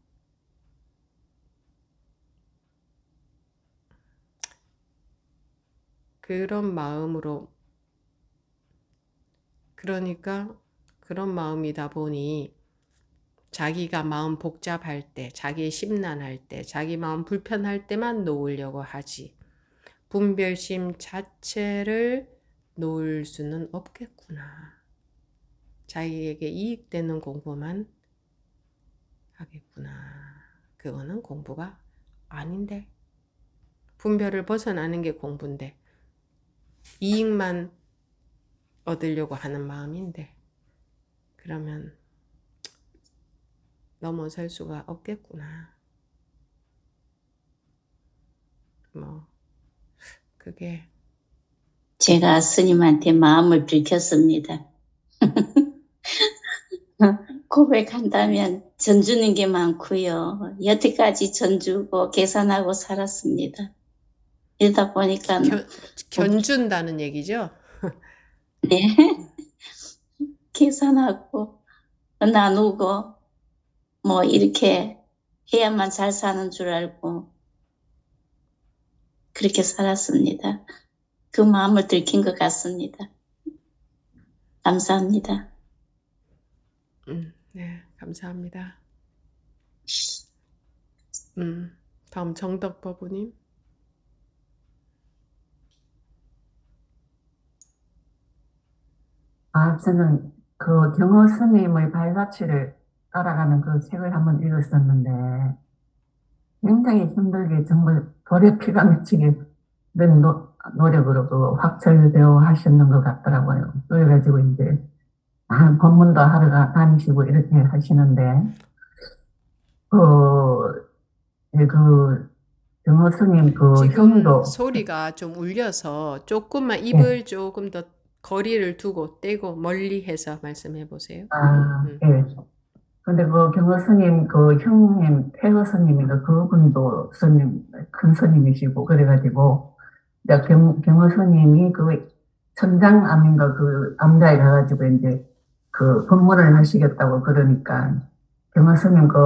그런 마음으로 그러니까 그런 마음이다 보니 자기가 마음 복잡할 때, 자기 심란할 때, 자기 마음 불편할 때만 놓으려고 하지 분별심 자체를 놓을 수는 없겠구나. 자기에게 이익되는 공부만 하겠구나. 그거는 공부가 아닌데. 분별을 벗어나는 게 공부인데 이익만 얻으려고 하는 마음인데 그러면 넘어설 수가 없겠구나. 뭐 그게 제가 스님한테 마음을 들켰습니다. 고백한다면 전주는 게 많고요. 여태까지 전주고 계산하고 살았습니다. 이러다 보니까 견준다는 얘기죠? 네. 계산하고 나누고 뭐 이렇게 해야만 잘 사는 줄 알고 그렇게 살았습니다. 그 마음을 들킨 것 같습니다. 감사합니다. 네, 감사합니다. 다음 정덕 법우님. 저는 그 경허 스님의 발자취를 따라가는 그 책을 한번 읽었었는데, 굉장히 힘들게 정말 돌에 피가 맺히게 된 노력으로 그 확철되어 하시는 것 같더라고요. 그래가지고 이제, 법문도 하러 다니시고 이렇게 하시는데, 경허 스님 그 지금 형도, 소리가 좀 울려서 조금만 입을 조금 더 거리를 두고 떼고 멀리 해서 말씀해 보세요. 예. 근데 그 경허 스님, 그 형님, 폐허 스님인가, 그분도 스님, 큰 스님이시고, 그래가지고, 이제 경허 스님이 그 천장암인가 그 암자에 가가지고 이제 그 법문을 하시겠다고 그러니까, 경허 스님 그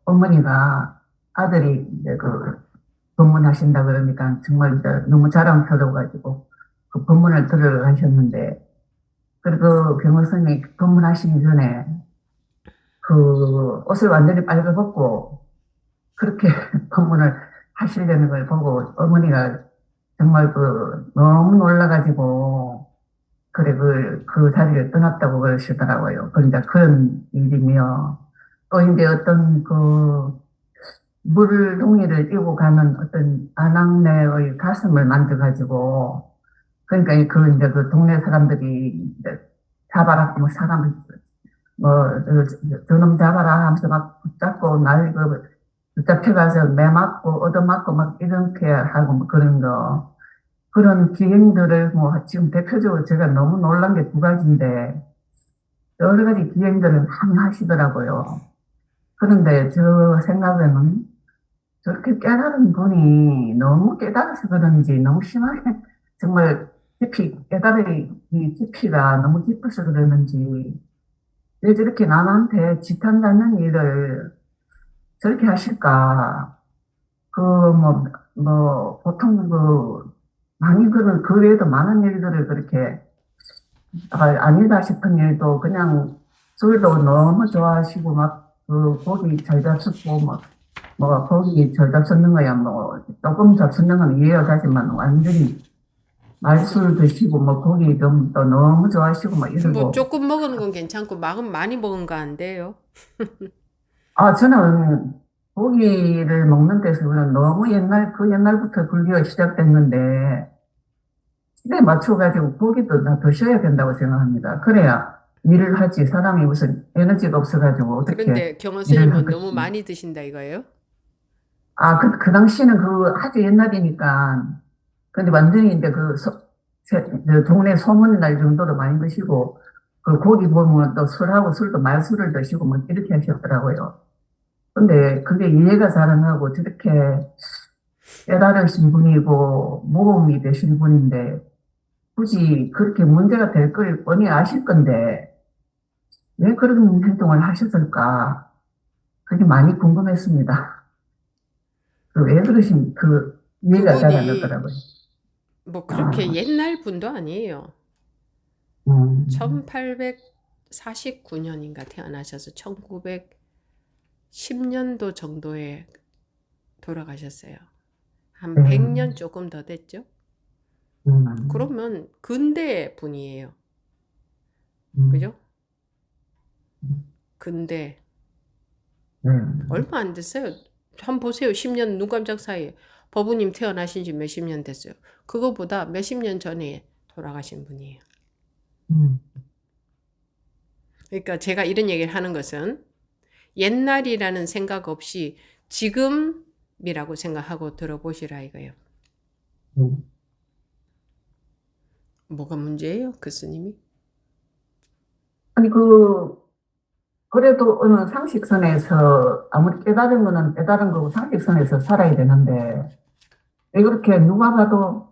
어머니가 아들이 이제 그 법문하신다 그러니까 정말 이제 너무 자랑스러워가지고 그 법문을 들으러 가셨는데, 그리고 경허 스님이 법문하시기 전에 그 옷을 완전히 빨개벗고 그렇게 법문을 하시려는 걸 보고 어머니가 정말 너무 놀라가지고, 그래, 그 자리를 떠났다고 그러시더라고요. 그러니까 그런 일이며, 또 이제 어떤 물동이를 띄고 가는 어떤 아낙네의 가슴을 만져가지고, 그러니까 이제 그 동네 사람들이 이제 잡아라, 뭐 저놈 잡아라 하면서 막 붙잡고 날 붙잡혀가서 매맞고 얻어맞고 막 이렇게 하고 뭐 그런 거. 그런 기행들을 뭐 지금 대표적으로 제가 너무 놀란 게 두 가지인데, 여러 가지 기행들을 많이 하시더라고요. 그런데 저 생각에는 저렇게 깨달은 분이 너무 깨달아서 그런지 너무 심하게 정말 깨달음이 깊이가 너무 깊어서 그러는지 왜 저렇게 남한테 지탄받는 일을 저렇게 하실까? 보통 많이 그 외에도 많은 일들을 그렇게, 아니다 싶은 일도 그냥 술도 너무 좋아하시고 고기 잘 잡수고 고기 잘 잡수는 거야 조금 잡수는 건 이해가 가지만 완전히 말술 드시고 고기 좀 또 너무 좋아하시고 뭐 이러고. 조금 먹은 건 괜찮고 많이 먹은 거 안 돼요? 저는 고기를 먹는 데서는 너무 옛날부터 불교가 시작됐는데, 시대에 맞춰가지고 고기도 다 드셔야 된다고 생각합니다. 그래야 일을 하지. 사람이 무슨 에너지가 없어가지고 어떻게 그런데 경호 일을 스님은 하겠지. 너무 많이 드신다 이거예요? 그 당시에는 아주 옛날이니까. 근데 완전히 이제 동네 소문 날 정도로 많이 드시고, 고기 보면 또 술도 말술을 드시고 이렇게 하셨더라고요. 근데 그게 이해가 잘 안 하고 저렇게 깨달으신 분이고 모험이 되신 분인데 굳이 그렇게 문제가 될 걸 뻔히 아실 건데 왜 그런 행동을 하셨을까? 그게 많이 궁금했습니다. 왜 그러신 이해가 잘 안 그분이 되더라고요. 뭐 그렇게 옛날 분도 아니에요. 1849년인가 태어나셔서 1910년도 정도에 돌아가셨어요. 한 100년 조금 더 됐죠? 그러면 근대 분이에요. 그죠? 근대. 얼마 안 됐어요. 한번 보세요. 10년 눈 깜짝 사이에. 법우님 태어나신 지 몇십 년 됐어요. 그거보다 몇십 년 전에 돌아가신 분이에요. 그러니까 제가 이런 얘기를 하는 것은 옛날이라는 생각 없이 지금이라고 생각하고 들어보시라 이거예요. 뭐가 문제예요? 그 스님이? 아니 그래도 어느 상식선에서 아무리 깨달은 거는 깨달은 거고 상식선에서 살아야 되는데 왜 그렇게 누가 봐도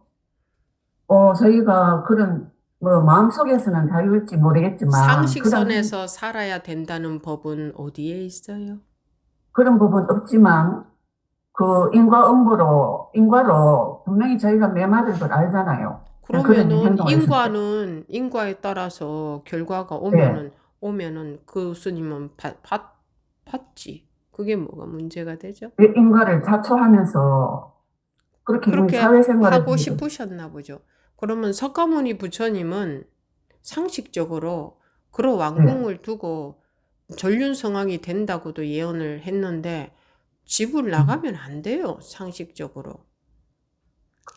저희가 그런 마음속에서는 자유일지 모르겠지만 상식선에서 살아야 된다는 법은 어디에 있어요? 그런 법은 없지만 인과로 분명히 저희가 매맞을 걸 알잖아요. 그러면은 인과에 따라서 결과가 오면은 그 스님은 받지. 그게 뭐가 문제가 되죠? 왜 인과를 자초하면서 그렇게 사회생활을 하고 싶으셨나 보죠. 그러면 석가모니 부처님은 상식적으로 그런 왕궁을 두고 전륜성왕이 된다고도 예언을 했는데 집을 나가면 안 돼요. 상식적으로.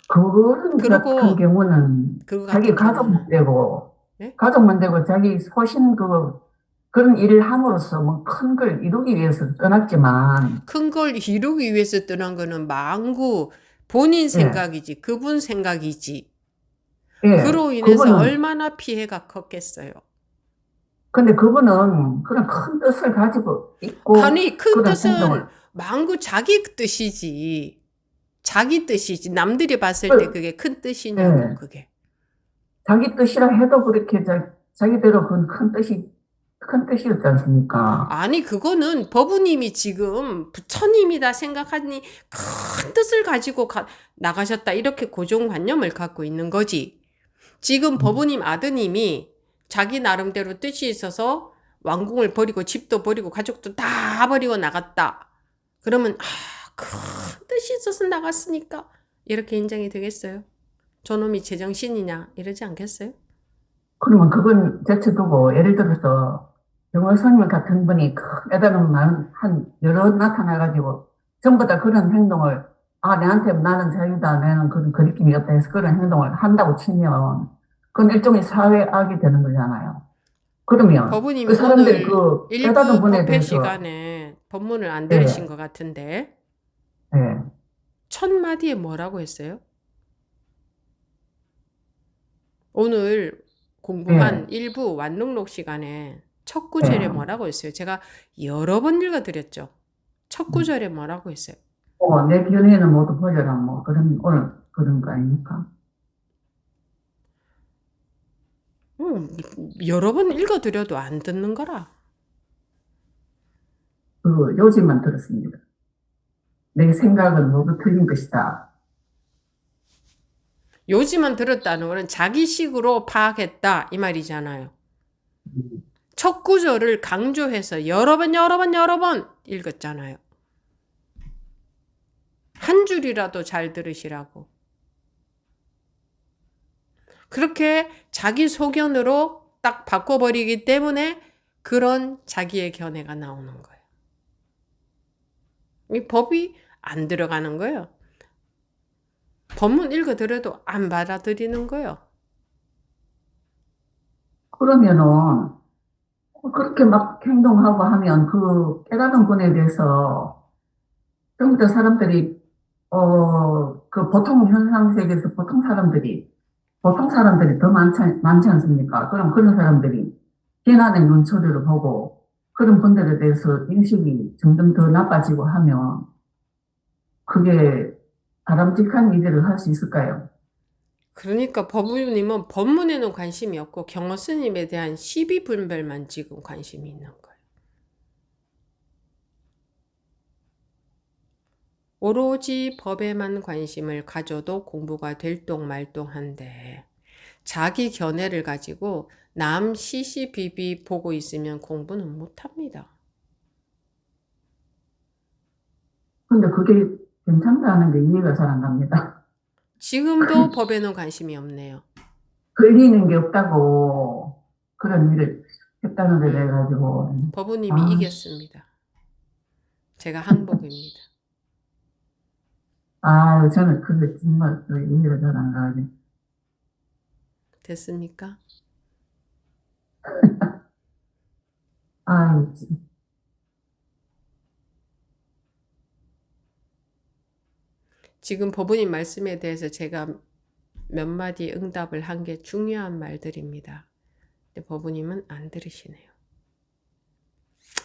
그런 같은 경우는 자기 가족만 되고 네? 가족만 되고 자기 소신 그런 일을 함으로써 큰 걸 이루기 위해서 떠났지만 큰 걸 이루기 위해서 떠난 거는 망구 본인 생각이지. 그분 생각이지. 그로 인해서 얼마나 피해가 컸겠어요. 근데 그분은 그런 큰 뜻을 가지고 있고 아니 큰 뜻은 망구 자기 뜻이지. 자기 뜻이지. 남들이 봤을 때 그게 큰 뜻이냐고 그게. 자기 뜻이라 해도 그렇게 자기대로 그건 큰 뜻이었지 않습니까? 아니 그거는 법우님이 지금 부처님이다 생각하니 큰 뜻을 가지고 나가셨다 이렇게 고정관념을 갖고 있는 거지. 지금 법우님 아드님이 자기 나름대로 뜻이 있어서 왕궁을 버리고 집도 버리고 가족도 다 버리고 나갔다. 그러면 큰 뜻이 있어서 나갔으니까 이렇게 인정이 되겠어요? 저놈이 제정신이냐 이러지 않겠어요? 그러면 그건 제쳐두고, 예를 들어서, 영어 선생님 같은 분이 깨달음 한 여러 나타나가지고, 전부 다 그런 행동을, 내한테 나는 자유다, 나는 그런 거리낌이 없다 해서 그런 행동을 한다고 치면, 그건 일종의 사회악이 되는 거잖아요. 그러면, 그 법우님이 사람들이 오늘 그 깨달은 일부 분에 법회 대해서, 시간에 법문을 안 들으신 예, 것 같은데 예, 첫 마디에 뭐라고 했어요? 오늘 공부한 예, 일부 완능록 시간에 첫 구절에 예. 뭐라고 했어요? 제가 여러 번 읽어드렸죠. 첫 구절에 뭐라고 했어요? 내 견해는 모두 버려라, 뭐, 오늘 그런 거 아닙니까? 여러 번 읽어드려도 안 듣는 거라. 요지만 들었습니다. 내 생각은 모두 틀린 것이다. 요지만 들었다는 거는 자기식으로 파악했다 이 말이잖아요. 첫 구절을 강조해서 여러 번 읽었잖아요. 한 줄이라도 잘 들으시라고. 그렇게 자기 소견으로 딱 바꿔버리기 때문에 그런 자기의 견해가 나오는 거예요. 이 법이 안 들어가는 거예요. 법문 읽어드려도 안 받아들이는 거예요. 그러면은, 그렇게 막 행동하고 하면 그 깨달은 분에 대해서 전부 다 사람들이, 그 보통 현상 세계에서 보통 사람들이 더 많지 않습니까? 그럼 그런 사람들이 비난의 눈초리를 보고 그런 분들에 대해서 인식이 점점 더 나빠지고 하면 그게 바람직한 일을 할 수 있을까요? 그러니까 법우님은 법문에는 관심이 없고 경어 스님에 대한 시비 분별만 지금 관심이 있는 거예요. 오로지 법에만 관심을 가져도 공부가 될똥말똥한데 자기 견해를 가지고 남 시시비비 보고 있으면 공부는 못합니다. 근데 그게 괜찮다는 게 이해가 잘 안 갑니다. 지금도 법에는 관심이 없네요. 걸리는 게 없다고 그런 일을 했다는 데 돼가지고 법우님이 이겼습니다. 제가 항복입니다. 저는 그게 정말 이해가 잘 안 가요. 됐습니까? 지금 법우님 말씀에 대해서 제가 몇 마디 응답을 한 게 중요한 말들입니다. 근데 법우님은 안 들으시네요.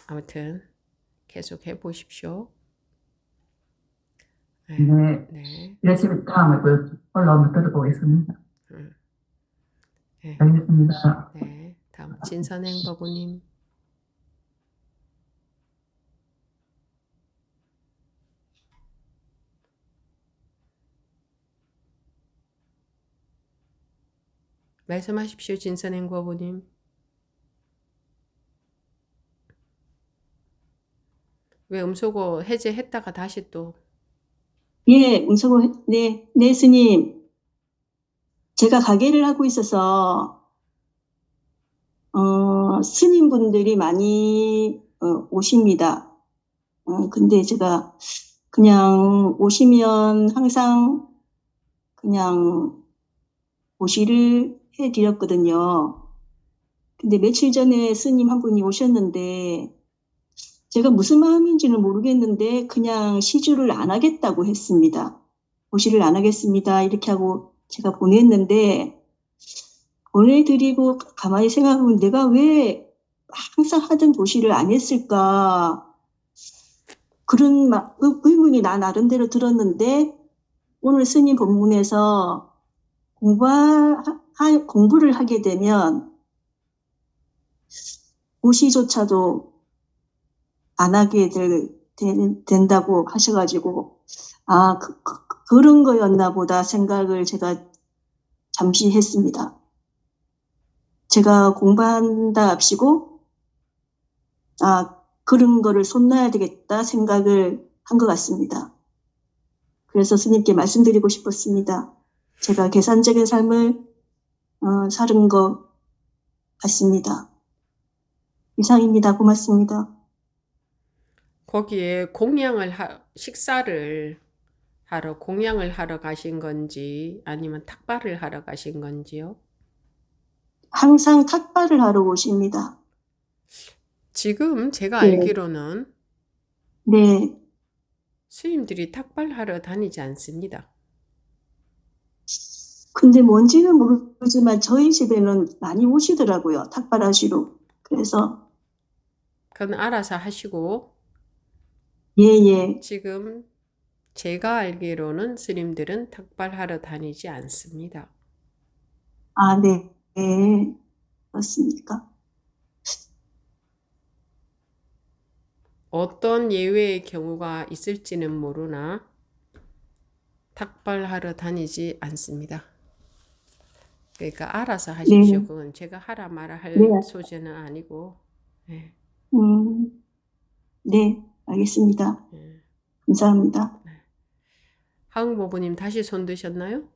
아무튼 계속 해보십시오. 네. 열심히 다음에 올라오면 들어보겠습니다. 네. 알겠습니다. 네. 다음 진선행 법우님. 말씀하십시오. 진선행 법우님. 왜 음소거 해제했다가 다시 또 예, 네, 스님. 제가 가게를 하고 있어서, 스님분들이 많이, 오십니다. 근데 제가 그냥 오시면 항상 그냥 고시를 해드렸거든요. 근데 며칠 전에 스님 한 분이 오셨는데, 제가 무슨 마음인지는 모르겠는데 그냥 시주를 안 하겠다고 했습니다. 고시를 안 하겠습니다. 이렇게 하고 제가 보냈는데 보내드리고 가만히 생각해보면 내가 왜 항상 하던 고시를 안 했을까 그런 의문이 나 나름대로 들었는데 오늘 스님 법문에서 공부를 하게 되면 고시조차도 안 하게 된다고 하셔가지고, 그런 거였나 보다 생각을 제가 잠시 했습니다. 제가 공부한다 합시고, 그런 거를 손 놔야 되겠다 생각을 한 것 같습니다. 그래서 스님께 말씀드리고 싶었습니다. 제가 계산적인 삶을 살은 것 같습니다. 이상입니다. 고맙습니다. 거기에 식사를 하러 공양을 하러 가신 건지 아니면 탁발을 하러 가신 건지요? 항상 탁발을 하러 오십니다. 지금 제가 네. 알기로는 네, 스님들이 탁발하러 다니지 않습니다. 근데 뭔지는 모르지만 저희 집에는 많이 오시더라고요. 탁발하시러. 그래서 그건 알아서 하시고 예. 지금 제가 알기로는 스님들은 탁발하러 다니지 않습니다. 아, 네. 네. 그렇습니까? 어떤 예외의 경우가 있을지는 모르나 탁발하러 다니지 않습니다. 그러니까 알아서 하십시오. 네. 그건 제가 하라 마라 할 네. 소재는 아니고. 네. 네, 알겠습니다. 네. 감사합니다. 하응보부님 다시 손 드셨나요?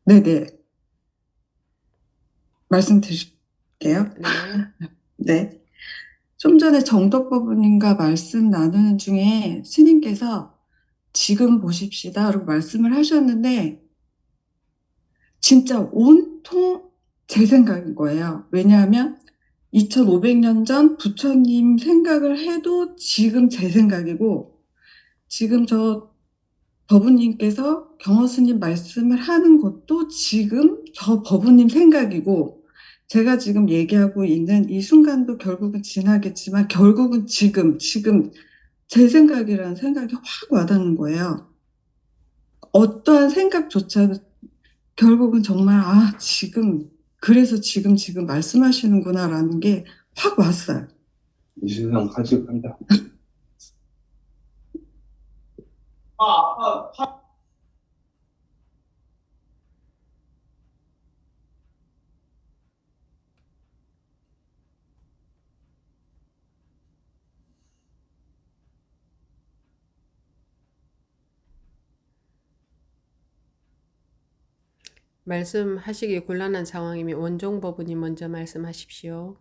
네네. 말씀 드릴게요. 네. 네. 좀 전에 정덕법부님과 말씀 나누는 중에 스님께서 지금 보십시다 라고 말씀을 하셨는데 진짜 온통 제 생각인 거예요. 왜냐하면 2500년 전 부처님 생각을 해도 지금 제 생각이고 지금 저 법우님께서 경허스님 말씀을 하는 것도 지금 저 법우님 생각이고 제가 지금 얘기하고 있는 이 순간도 결국은 지나겠지만 결국은 지금 제 생각이라는 생각이 확 와닿는 거예요. 어떠한 생각조차도 결국은 정말 지금 그래서 지금 말씀하시는구나라는 게 확 왔어요. 이 세상 가져간다. 말씀하시기 곤란한 상황이면 원종법부님 먼저 말씀하십시오.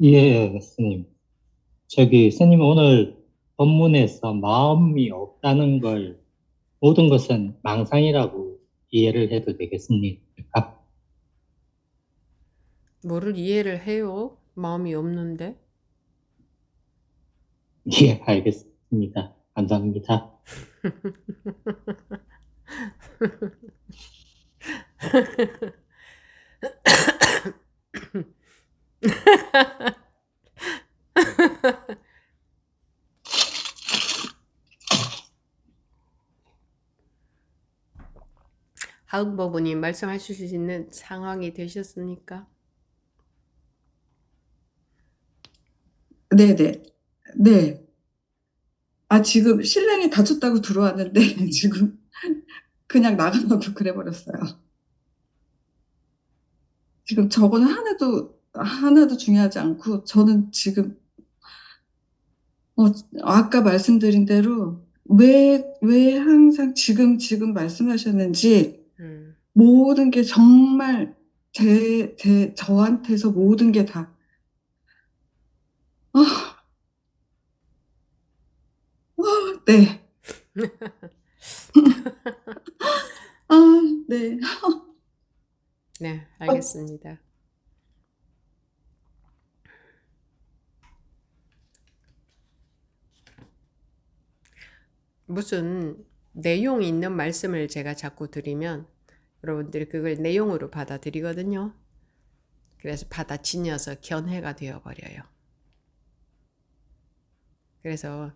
예, 스님. 스님 오늘 본문에서 마음이 없다는 걸 모든 것은 망상이라고 이해를 해도 되겠습니까? 뭐를 이해를 해요? 마음이 없는데? 예, 알겠습니다. 감사합니다. 하응법부님 말씀하실 수 있는 상황이 되셨습니까? 네네. 네. 지금 신랑이 다쳤다고 들어왔는데 지금 그냥 나가라고 그래버렸어요. 지금 저거는 하나도 중요하지 않고 저는 지금 아까 말씀드린 대로 왜 항상 지금 말씀하셨는지 모든 게 정말 저한테서 모든 게 다 네. 네. 네, 알겠습니다. 무슨 내용이 있는 말씀을 제가 자꾸 드리면 여러분들이 그걸 내용으로 받아들이거든요. 그래서 받아치녀서 견해가 되어버려요. 그래서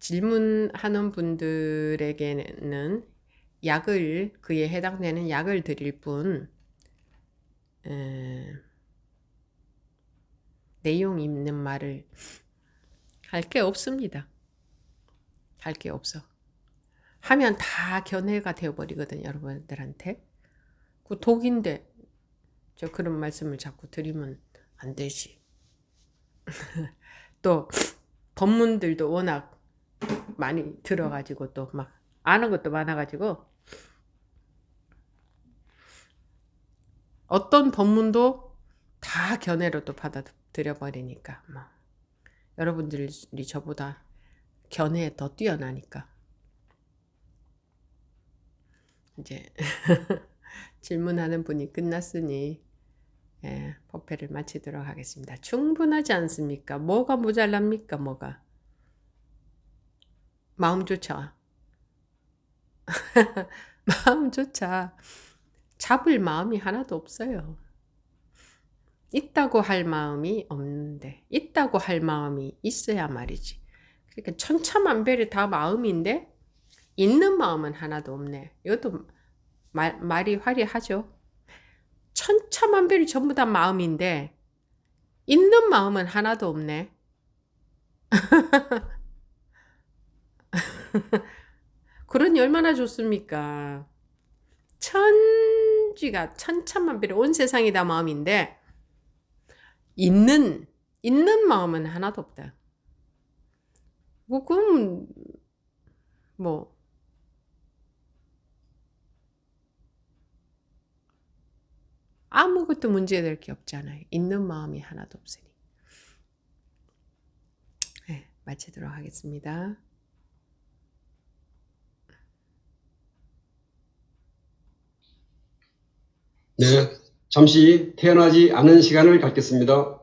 질문하는 분들에게는 그에 해당되는 약을 드릴 뿐 내용 있는 말을 할 게 없습니다. 할 게 없어. 하면 다 견해가 되어버리거든요, 여러분들한테. 그 독인데 그런 말씀을 자꾸 드리면 안 되지. 또 법문들도 워낙 많이 들어가지고 또 막 아는 것도 많아가지고 어떤 법문도 다 견해로 또 받아들여 버리니까 뭐 여러분들이 저보다 견해에 더 뛰어나니까 이제 질문하는 분이 끝났으니 예, 법회를 마치도록 하겠습니다. 충분하지 않습니까? 뭐가 모자랍니까? 뭐가? 마음조차 마음조차 잡을 마음이 하나도 없어요. 있다고 할 마음이 없는데 있다고 할 마음이 있어야 말이지. 그러니까 천차만별이 다 마음인데 있는 마음은 하나도 없네. 이것도 말이 화려하죠. 천차만별이 전부 다 마음인데 있는 마음은 하나도 없네. 그러니 얼마나 좋습니까? 천지가 천차만별이 온 세상이 다 마음인데 있는 마음은 하나도 없다. 뭐 그럼 뭐 아무것도 문제될 게 없잖아요. 있는 마음이 하나도 없으니. 네, 마치도록 하겠습니다. 네, 잠시 태어나지 않은 시간을 갖겠습니다.